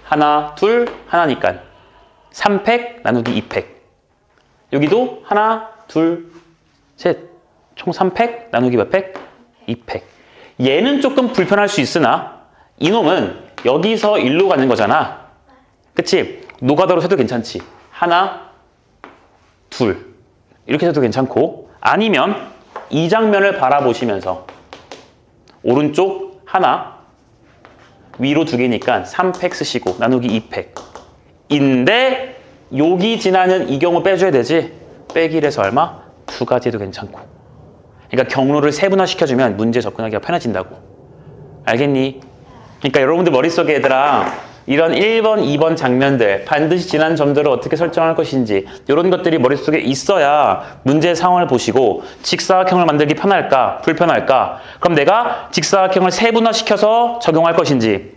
하나, 둘, 하나니까. 3팩 나누기 2팩. 여기도 하나, 둘, 셋. 총 3팩 나누기 몇 팩? 2팩. 얘는 조금 불편할 수 있으나 이놈은 여기서 일로 가는 거잖아. 그치? 노가다로 해도 괜찮지. 하나, 둘. 이렇게 해도 괜찮고 아니면 이 장면을 바라보시면서 오른쪽 하나, 위로 2개니까 3팩 쓰시고 나누기 2팩. 인데 여기 지나는 이 경우 빼줘야 되지. 빼기 1에서 얼마? 2가지 해도 괜찮고. 그러니까 경로를 세분화시켜주면 문제 접근하기가 편해진다고. 알겠니? 그러니까 여러분들 머릿속에 얘들아 이런 1번, 2번 장면들 반드시 지난 점들을 어떻게 설정할 것인지 이런 것들이 머릿속에 있어야 문제 상황을 보시고 직사각형을 만들기 편할까? 불편할까? 그럼 내가 직사각형을 세분화시켜서 적용할 것인지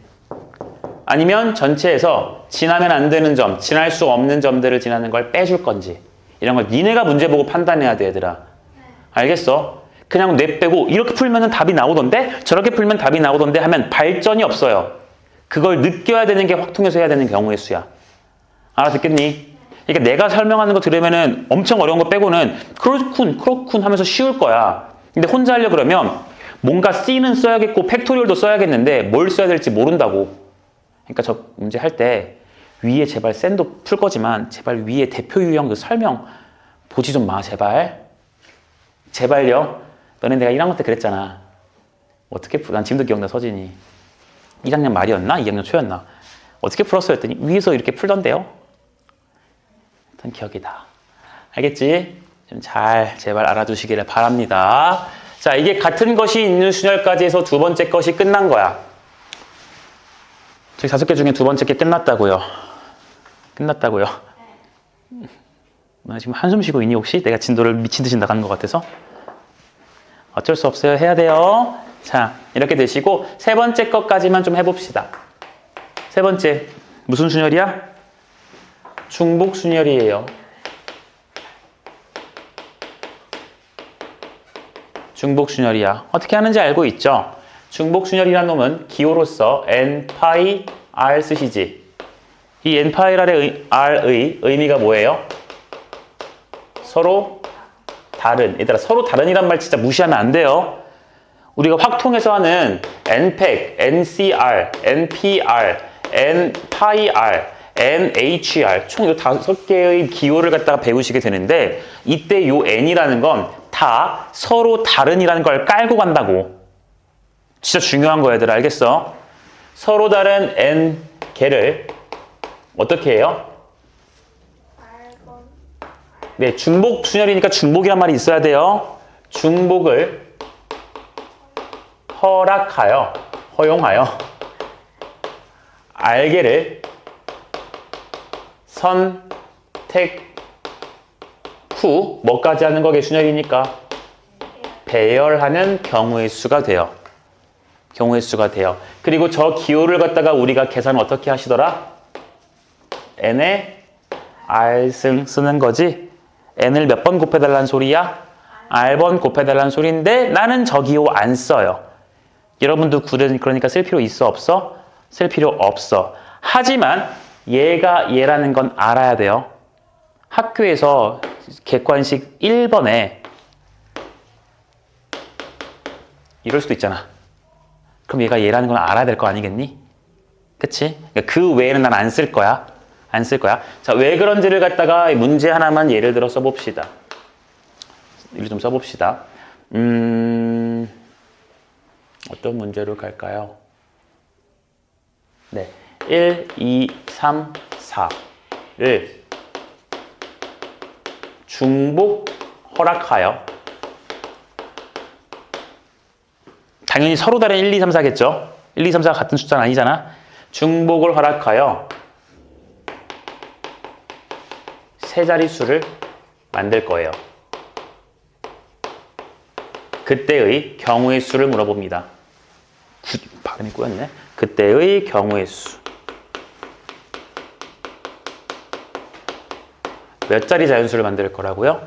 아니면 전체에서 지나면 안 되는 점, 지날 수 없는 점들을 지나는 걸 빼줄 건지 이런 걸 니네가 문제 보고 판단해야 돼 얘들아. 알겠어? 그냥 뇌빼고 이렇게 풀면 답이 나오던데 저렇게 풀면 답이 나오던데 하면 발전이 없어요. 그걸 느껴야 되는 게 확통해서 해야 되는 경우의 수야. 알아듣겠니? 그러니까 내가 설명하는 거 들으면은 엄청 어려운 거 빼고는 그렇군 하면서 쉬울 거야. 근데 혼자 하려고 그러면 뭔가 C는 써야겠고 팩토리얼도 써야겠는데 뭘 써야 될지 모른다고. 그러니까 저 문제 할 때 위에 제발 샌도 풀 거지만 제발 위에 대표 유형 그 설명 보지 좀 마 제발. 제발요. 너네 내가 1학년 때 그랬잖아. 어떻게 난 지금도 기억나 서진이. 1학년 말이었나? 2학년 초였나? 어떻게 풀었어? 했더니 위에서 이렇게 풀던데요? 일단 기억이다. 알겠지? 좀 잘 제발 알아두시기를 바랍니다. 자, 이게 같은 것이 있는 순열까지 해서 2번째 것이 끝난 거야. 저기 5개 중에 2번째 게 끝났다고요. 나 지금 한숨 쉬고 있니 혹시? 내가 진도를 미친 듯이 나가는 것 같아서? 어쩔 수 없어요. 해야 돼요. 자, 이렇게 되시고 3번째 것까지만 좀 해봅시다. 3번째 무슨 순열이야? 중복 순열이에요. 중복 순열이야. 어떻게 하는지 알고 있죠? 중복 순열이라는 놈은 기호로서 n 파이 r 쓰시지. 이 n 파이 r의 의미가 뭐예요? 서로 다른. 얘들아 서로 다른이란 말 진짜 무시하면 안 돼요. 우리가 확통해서 하는 n팩, ncr, npr, n파이r, nhr 총 이 5개의 기호를 갖다가 배우시게 되는데 이때 요 n이라는 건 다 서로 다른이라는 걸 깔고 간다고. 진짜 중요한 거 얘들아 알겠어? 서로 다른 n 개를 어떻게 해요? 네, 중복 순열이니까 중복이란 말이 있어야 돼요. 중복을 허락하여, 허용하여 알게를 선택 후 뭐까지 하는 거게 순열이니까 배열하는 경우의 수가 돼요. 경우의 수가 돼요. 그리고 저 기호를 갖다가 우리가 계산을 어떻게 하시더라? n에 r승 쓰는 거지. n을 몇 번 곱해달라는 소리야? r번 곱해달라는 소리인데 나는 저 기호 안 써요. 여러분도 그러니까 쓸 필요 있어 없어? 쓸 필요 없어. 하지만 얘가 얘라는 건 알아야 돼요. 학교에서 객관식 1번에 이럴 수도 있잖아. 그럼 얘가 얘라는 건 알아야 될 거 아니겠니? 그치? 그러니까 그 외에는 난 안 쓸 거야. 안 쓸 거야. 자, 왜 그런지를 갖다가 문제 하나만 예를 들어 써봅시다. 이를 좀 써봅시다. 어떤 문제로 갈까요? 네. 1, 2, 3, 4를 중복 허락하여 당연히 서로 다른 1, 2, 3, 4겠죠? 1, 2, 3, 4가 같은 숫자는 아니잖아. 중복을 허락하여 세 자릿수를 만들 거예요. 그때의 경우의 수를 물어봅니다. 발음이 꼬였네. 그때의 경우의 수. 몇 자리 자연수를 만들 거라고요?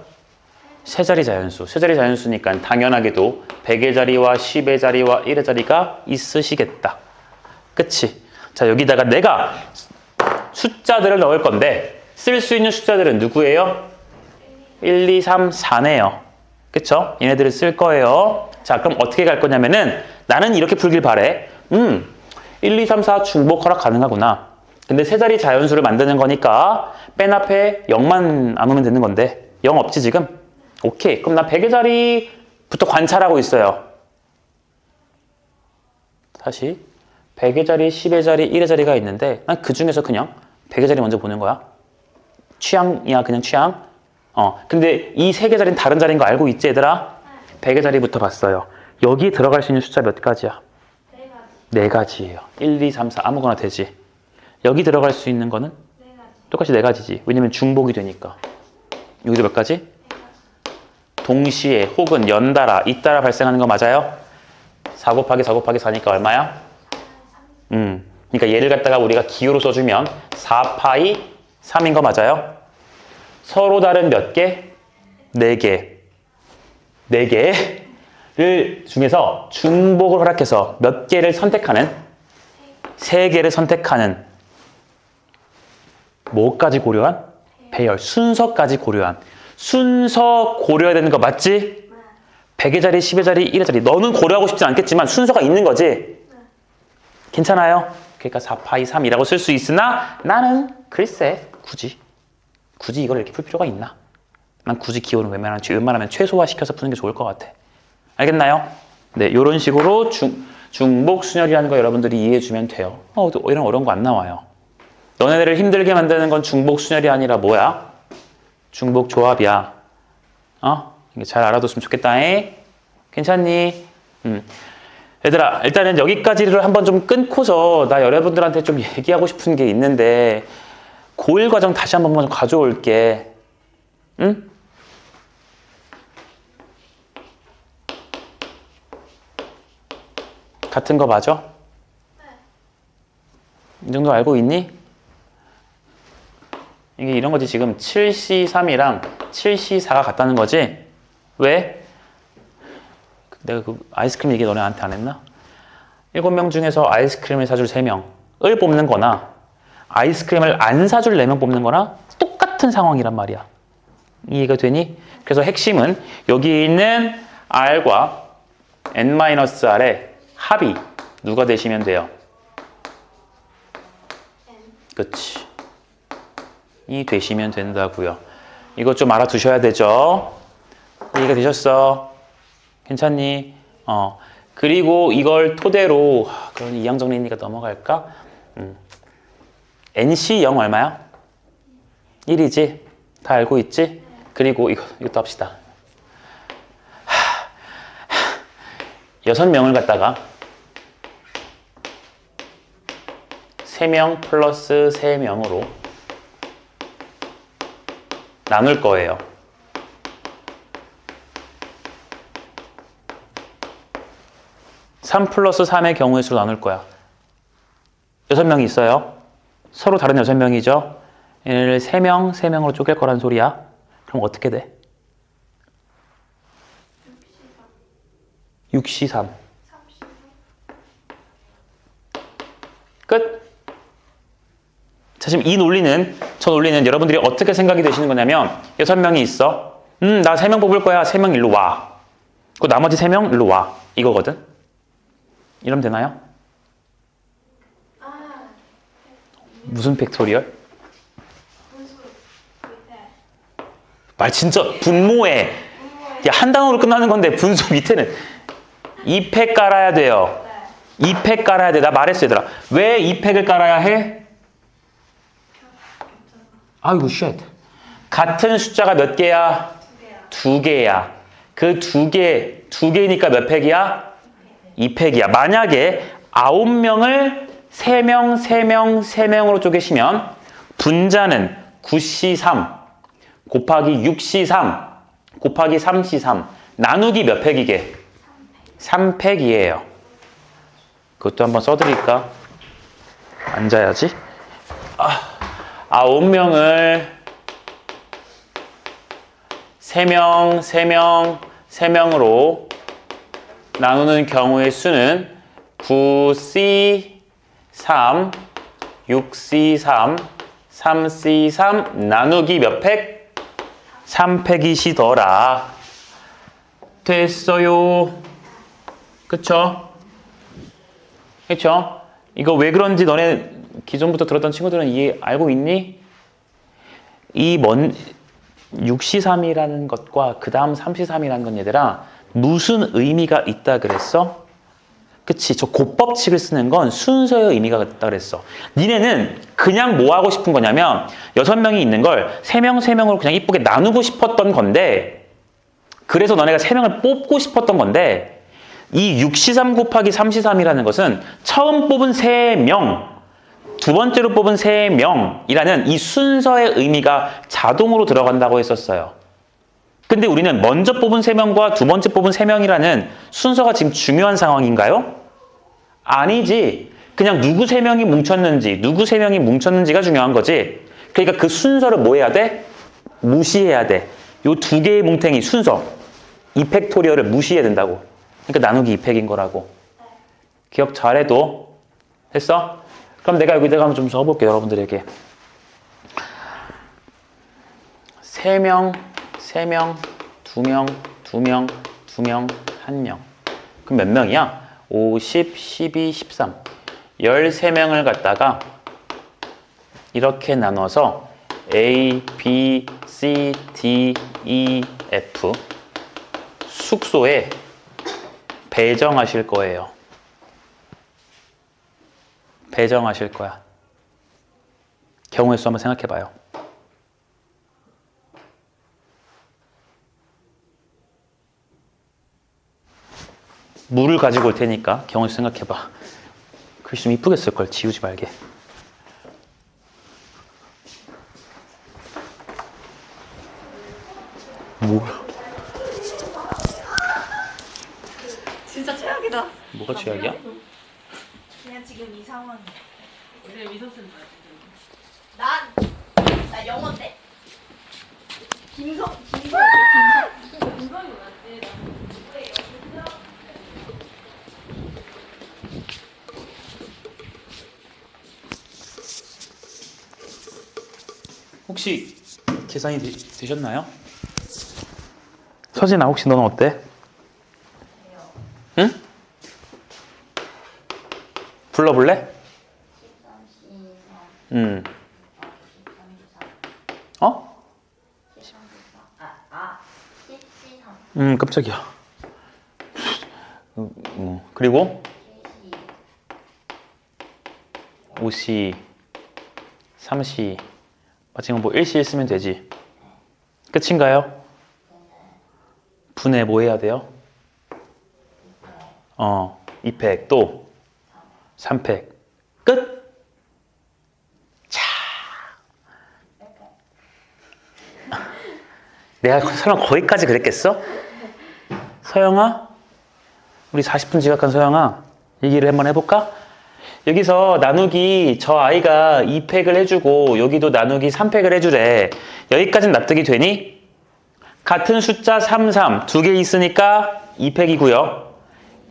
세 자리 자연수. 세 자리 자연수니까 당연하게도 100의 자리와 10의 자리와 1의 자리가 있으시겠다. 그치? 자, 여기다가 내가 숫자들을 넣을 건데 쓸 수 있는 숫자들은 누구예요? 1, 2, 3, 4네요. 그쵸? 얘네들을 쓸 거예요. 자, 그럼 어떻게 갈 거냐면은 나는 이렇게 풀길 바래. 1, 2, 3, 4 중복 허락 가능하구나. 근데 세 자리 자연수를 만드는 거니까 맨 앞에 0만 안 오면 되는 건데 0 없지 지금? 오케이. 그럼 나 100의 자리부터 관찰하고 있어요. 다시 100의 자리, 10의 자리, 1의 자리가 있는데 난 그 중에서 그냥 100의 자리 먼저 보는 거야. 취향이야, 그냥 취향. 근데 이 세 개 자리는 다른 자리인 거 알고 있지, 얘들아? 100의 자리부터 봤어요. 여기 들어갈 수 있는 숫자 몇 가지야? 네 가지예요. 1, 2, 3, 4 아무거나 되지. 여기 들어갈 수 있는 거는 똑같이 네 가지지. 왜냐면 중복이 되니까. 여기도 몇 가지? 동시에 혹은 연달아, 잇따라 발생하는 거 맞아요? 4 곱하기 4 곱하기 4니까 얼마야? 그러니까 얘를 갖다가 우리가 기호로 써주면 4파이 3인 거 맞아요? 서로 다른 몇 개? 4개. 4개를 중에서 중복을 허락해서 몇 개를 선택하는? 3개를 선택하는 뭐까지 고려한? 배열, 순서까지 고려한. 순서 고려해야 되는 거 맞지? 100의 자리, 10의 자리, 1의 자리. 너는 고려하고 싶진 않겠지만 순서가 있는 거지? 괜찮아요? 그러니까 4파이 3이라고 쓸 수 있으나 나는 글쎄 굳이 이걸 이렇게 풀 필요가 있나? 난 굳이 기호는 웬만하면 최소화시켜서 푸는 게 좋을 것 같아. 알겠나요? 네, 이런 식으로 중복 순열이라는 거 여러분들이 이해해주면 돼요. 이런 어려운 거 안 나와요. 너네들을 힘들게 만드는 건 중복 순열이 아니라 뭐야? 중복 조합이야. 이게 잘 알아뒀으면 좋겠다. 괜찮니? 얘들아, 일단은 여기까지를 한번 좀 끊고서 나 여러분들한테 좀 얘기하고 싶은 게 있는데 고1 과정 다시 한번 좀 가져올게. 응? 같은 거 맞아? 이 정도 알고 있니? 이게 이런 거지. 지금 7C3이랑 7C4가 같다는 거지? 왜? 내가 그 아이스크림 얘기 너네한테 안 했나? 7명 중에서 아이스크림을 사줄 3명을 뽑는 거나 아이스크림을 안 사줄 4명 뽑는 거나 똑같은 상황이란 말이야. 이해가 되니? 그래서 핵심은 여기 있는 R과 N-R의 합이 누가 되시면 돼요? 그치. 이 되시면 된다고요. 이거 좀 알아두셔야 되죠. 이해가 되셨어? 괜찮니? 그리고 이걸 토대로 그럼 이항 정리니까 넘어갈까? NC0 얼마야? 1이지? 다 알고 있지? 그리고 이것도 합시다. 6명을 갖다가 3명 플러스 3명으로 나눌 거예요. 3 플러스 3의 경우의 수로 나눌 거야. 6명이 있어요. 서로 다른 6명이죠. 얘를 3명, 3명으로 쪼갤 거란 소리야. 그럼 어떻게 돼? 6C3. 끝. 자, 지금 저 논리는 여러분들이 어떻게 생각이 되시는 거냐면 6명이 있어. 나 3명 뽑을 거야. 3명 일로 와. 그 나머지 3명 일로 와. 이거거든. 이러면 되나요? 무슨 팩토리얼? 분수 밑에. 말 진짜 분모에 야, 한 단어로 끝나는 건데 분수 밑에는 2팩 깔아야 돼요. 네. 2팩 깔아야 돼. 나 말했어 얘들아. 왜 2팩을 깔아야 해? 아이고 쉣. 같은 숫자가 몇 개야? 두 개요. 2개야. 그 두 개니까 몇 팩이야? 2팩이야. 만약에 9명을 3명, 3명, 3명으로 쪼개시면 분자는 9C3 곱하기 6C3 곱하기 3C3 나누기 몇 팩이게? 3팩이에요. 그것도 한번 써드릴까? 앉아야지. 9명을 3명, 3명, 3명으로 나누는 경우의 수는 9C3, 6C3, 3C3 나누기 몇 팩? 3팩이시더라. 됐어요. 그쵸? 그쵸? 이거 왜 그런지 너네 기존부터 들었던 친구들은 알고 있니? 6C3이라는 것과 그 다음 3C3이라는 건 얘들아 무슨 의미가 있다 그랬어? 그치? 저 곱법칙을 쓰는 건 순서의 의미가 있다 그랬어. 니네는 그냥 뭐 하고 싶은 거냐면 6명이 있는 걸 3명, 3명으로 그냥 이쁘게 나누고 싶었던 건데 그래서 너네가 3명을 뽑고 싶었던 건데 이 6C3 곱하기 3C3이라는 것은 처음 뽑은 3명, 두 번째로 뽑은 3명이라는 이 순서의 의미가 자동으로 들어간다고 했었어요. 근데 우리는 먼저 뽑은 3명과 두 번째 뽑은 3명이라는 순서가 지금 중요한 상황인가요? 아니지. 그냥 누구 3명이 뭉쳤는지, 누구 3명이 뭉쳤는지가 중요한 거지. 그러니까 그 순서를 뭐 해야 돼? 무시해야 돼. 요 두 개의 뭉탱이 순서, 이팩토리얼을 무시해야 된다고. 그러니까 나누기 2팩인 거라고. 기억 잘해도. 됐어? 그럼 내가 여기다가 한번 좀 써볼게요, 여러분들에게. 3명, 3명, 2명, 2명, 2명, 1명. 그럼 몇 명이야? 5, 10, 12, 13. 13명을 갖다가 이렇게 나눠서 A, B, C, D, E, F 숙소에 배정하실 거예요. 배정하실 거야. 경우의 수 한번 생각해 봐요. 물을 가지고 올 테니까 경우의 수 생각해 봐. 글씨 좀 이쁘게 쓸 걸 지우지 말게. 뭐야? 진짜 최악이다. 뭐가 최악이야? 그냥 지금 이 상황. 원래 미소스는 뭐야? 나 영어인데? 김성. 김성이 맞지? 혹시 계산이 되셨나요? 서진아, 혹시 너는 어때? 응? 불러볼래? 어? 깜짝이야. 그리고 5C, 3C. 지금 뭐 1C 쓰면 되지. 끝인가요? 분해 뭐 해야 돼요? 2팩 또 3팩 끝. 자, 내가 설마 거기까지 그랬겠어? 서영아? 우리 40분 지각한 서영아, 얘기를 한번 해볼까? 여기서 나누기 저 아이가 2팩을 해주고 여기도 나누기 3팩을 해주래. 여기까지는 납득이 되니? 같은 숫자 3, 3 두 개 있으니까 2팩이고요.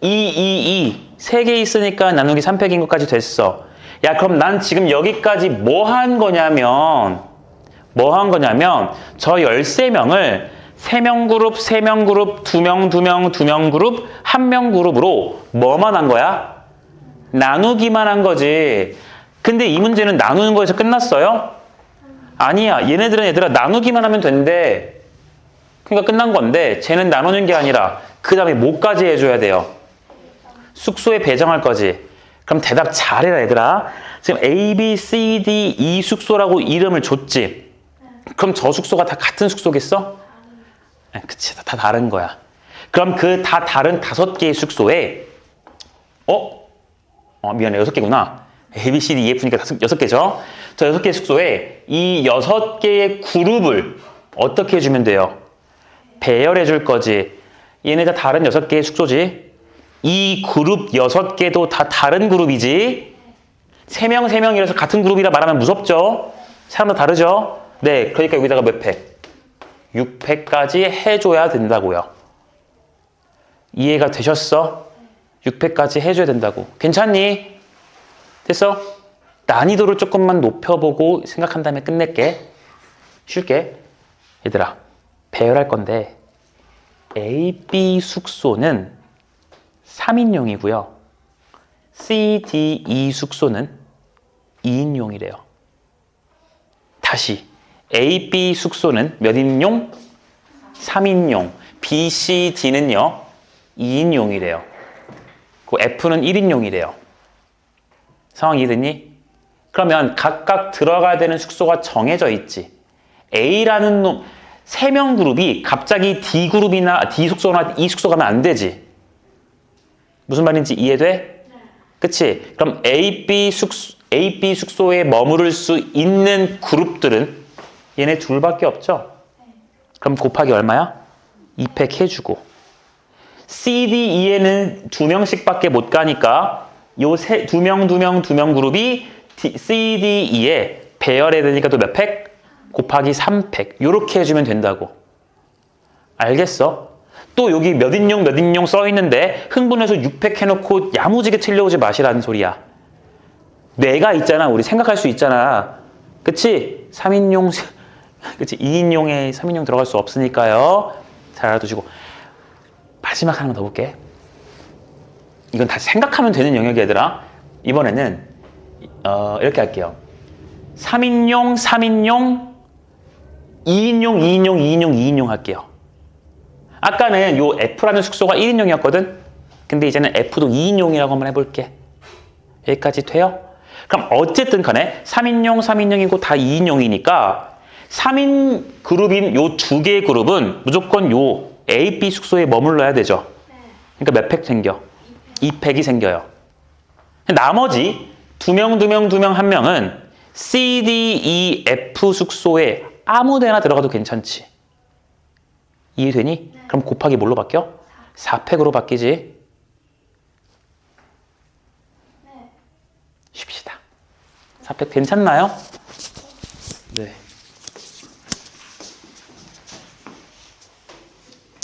2, 2, 2 세 개 있으니까 나누기 3팩인 것까지 됐어. 야, 그럼 난 지금 여기까지 뭐 한 거냐면 저 13명을 3명 그룹, 3명 그룹, 2명, 2명, 2명 그룹, 1명 그룹으로 뭐만 한 거야? 나누기만 한 거지. 근데 이 문제는 나누는 거에서 끝났어요? 아니야. 얘들아 나누기만 하면 된대. 그러니까 끝난 건데 쟤는 나누는 게 아니라 그 다음에 뭐까지 해줘야 돼요? 숙소에 배정할 거지. 그럼 대답 잘해라 얘들아. 지금 A, B, C, D, E 숙소라고 이름을 줬지. 그럼 저 숙소가 다 같은 숙소겠어? 그치, 다 다른 거야. 그럼 그 다 다른 5개의 숙소에 미안해, 6개구나. A, B, C, D, E, F니까 6개죠. 저 6개의 숙소에 이 6개의 그룹을 어떻게 해주면 돼요? 배열해 줄 거지. 얘네 다 다른 6개의 숙소지. 이 그룹 6개도 다 다른 그룹이지. 3명, 3명이라서 같은 그룹이라 말하면 무섭죠? 사람도 다르죠? 네, 그러니까 여기다가 몇 팩? 6팩까지 해줘야 된다고요. 이해가 되셨어? 6팩까지 해줘야 된다고. 괜찮니? 됐어? 난이도를 조금만 높여보고 생각한 다음에 끝낼게. 쉴게. 얘들아, 배열할 건데 A, B 숙소는 3인용이고요. C, D, E 숙소는 2인용이래요. 다시 A, B 숙소는 몇 인용? 3인용. B, C, D는요 2인용이래요. 그 F는 1인용이래요. 상황 이해됐니? 그러면 각각 들어가야 되는 숙소가 정해져 있지. A라는 놈 3명 그룹이 갑자기 D 그룹이나 D 숙소나 E 숙소 가면 안 되지. 무슨 말인지 이해돼? 그치? 그럼 A, B 숙소에 머무를 수 있는 그룹들은 얘네 둘밖에 없죠? 그럼 곱하기 얼마야? 2팩 해주고. C, D, E에는 2명씩밖에 못 가니까 요 2명 그룹이 C, D, E에 배열해야 되니까 또 몇 팩? 곱하기 3팩. 요렇게 해주면 된다고. 알겠어? 또 여기 몇 인용 써 있는데 흥분해서 6팩 해놓고 야무지게 틀려오지 마시라는 소리야. 뇌가 있잖아. 우리 생각할 수 있잖아. 그치? 3인용, 그치? 2인용에 3인용 들어갈 수 없으니까요. 잘 알아두시고. 마지막 하나만 더 볼게. 이건 다 생각하면 되는 영역이 얘들아. 이번에는 이렇게 할게요. 3인용, 3인용, 2인용, 2인용, 2인용, 2인용 할게요. 아까는 요 F라는 숙소가 1인용이었거든? 근데 이제는 F도 2인용이라고 한번 해볼게. 여기까지 돼요? 그럼 어쨌든 간에 3인용, 3인용이고 다 2인용이니까 3인 그룹인 요 2개의 그룹은 무조건 요 A, B 숙소에 머물러야 되죠. 그러니까 몇 팩 생겨? 2팩이 생겨요. 나머지 2명, 1명은 C, D, E, F 숙소에 아무 데나 들어가도 괜찮지. 이해되니? 네. 그럼 곱하기 뭘로 바뀌어? 4팩으로 바뀌지. 네. 쉽시다. 4팩 괜찮나요? 네.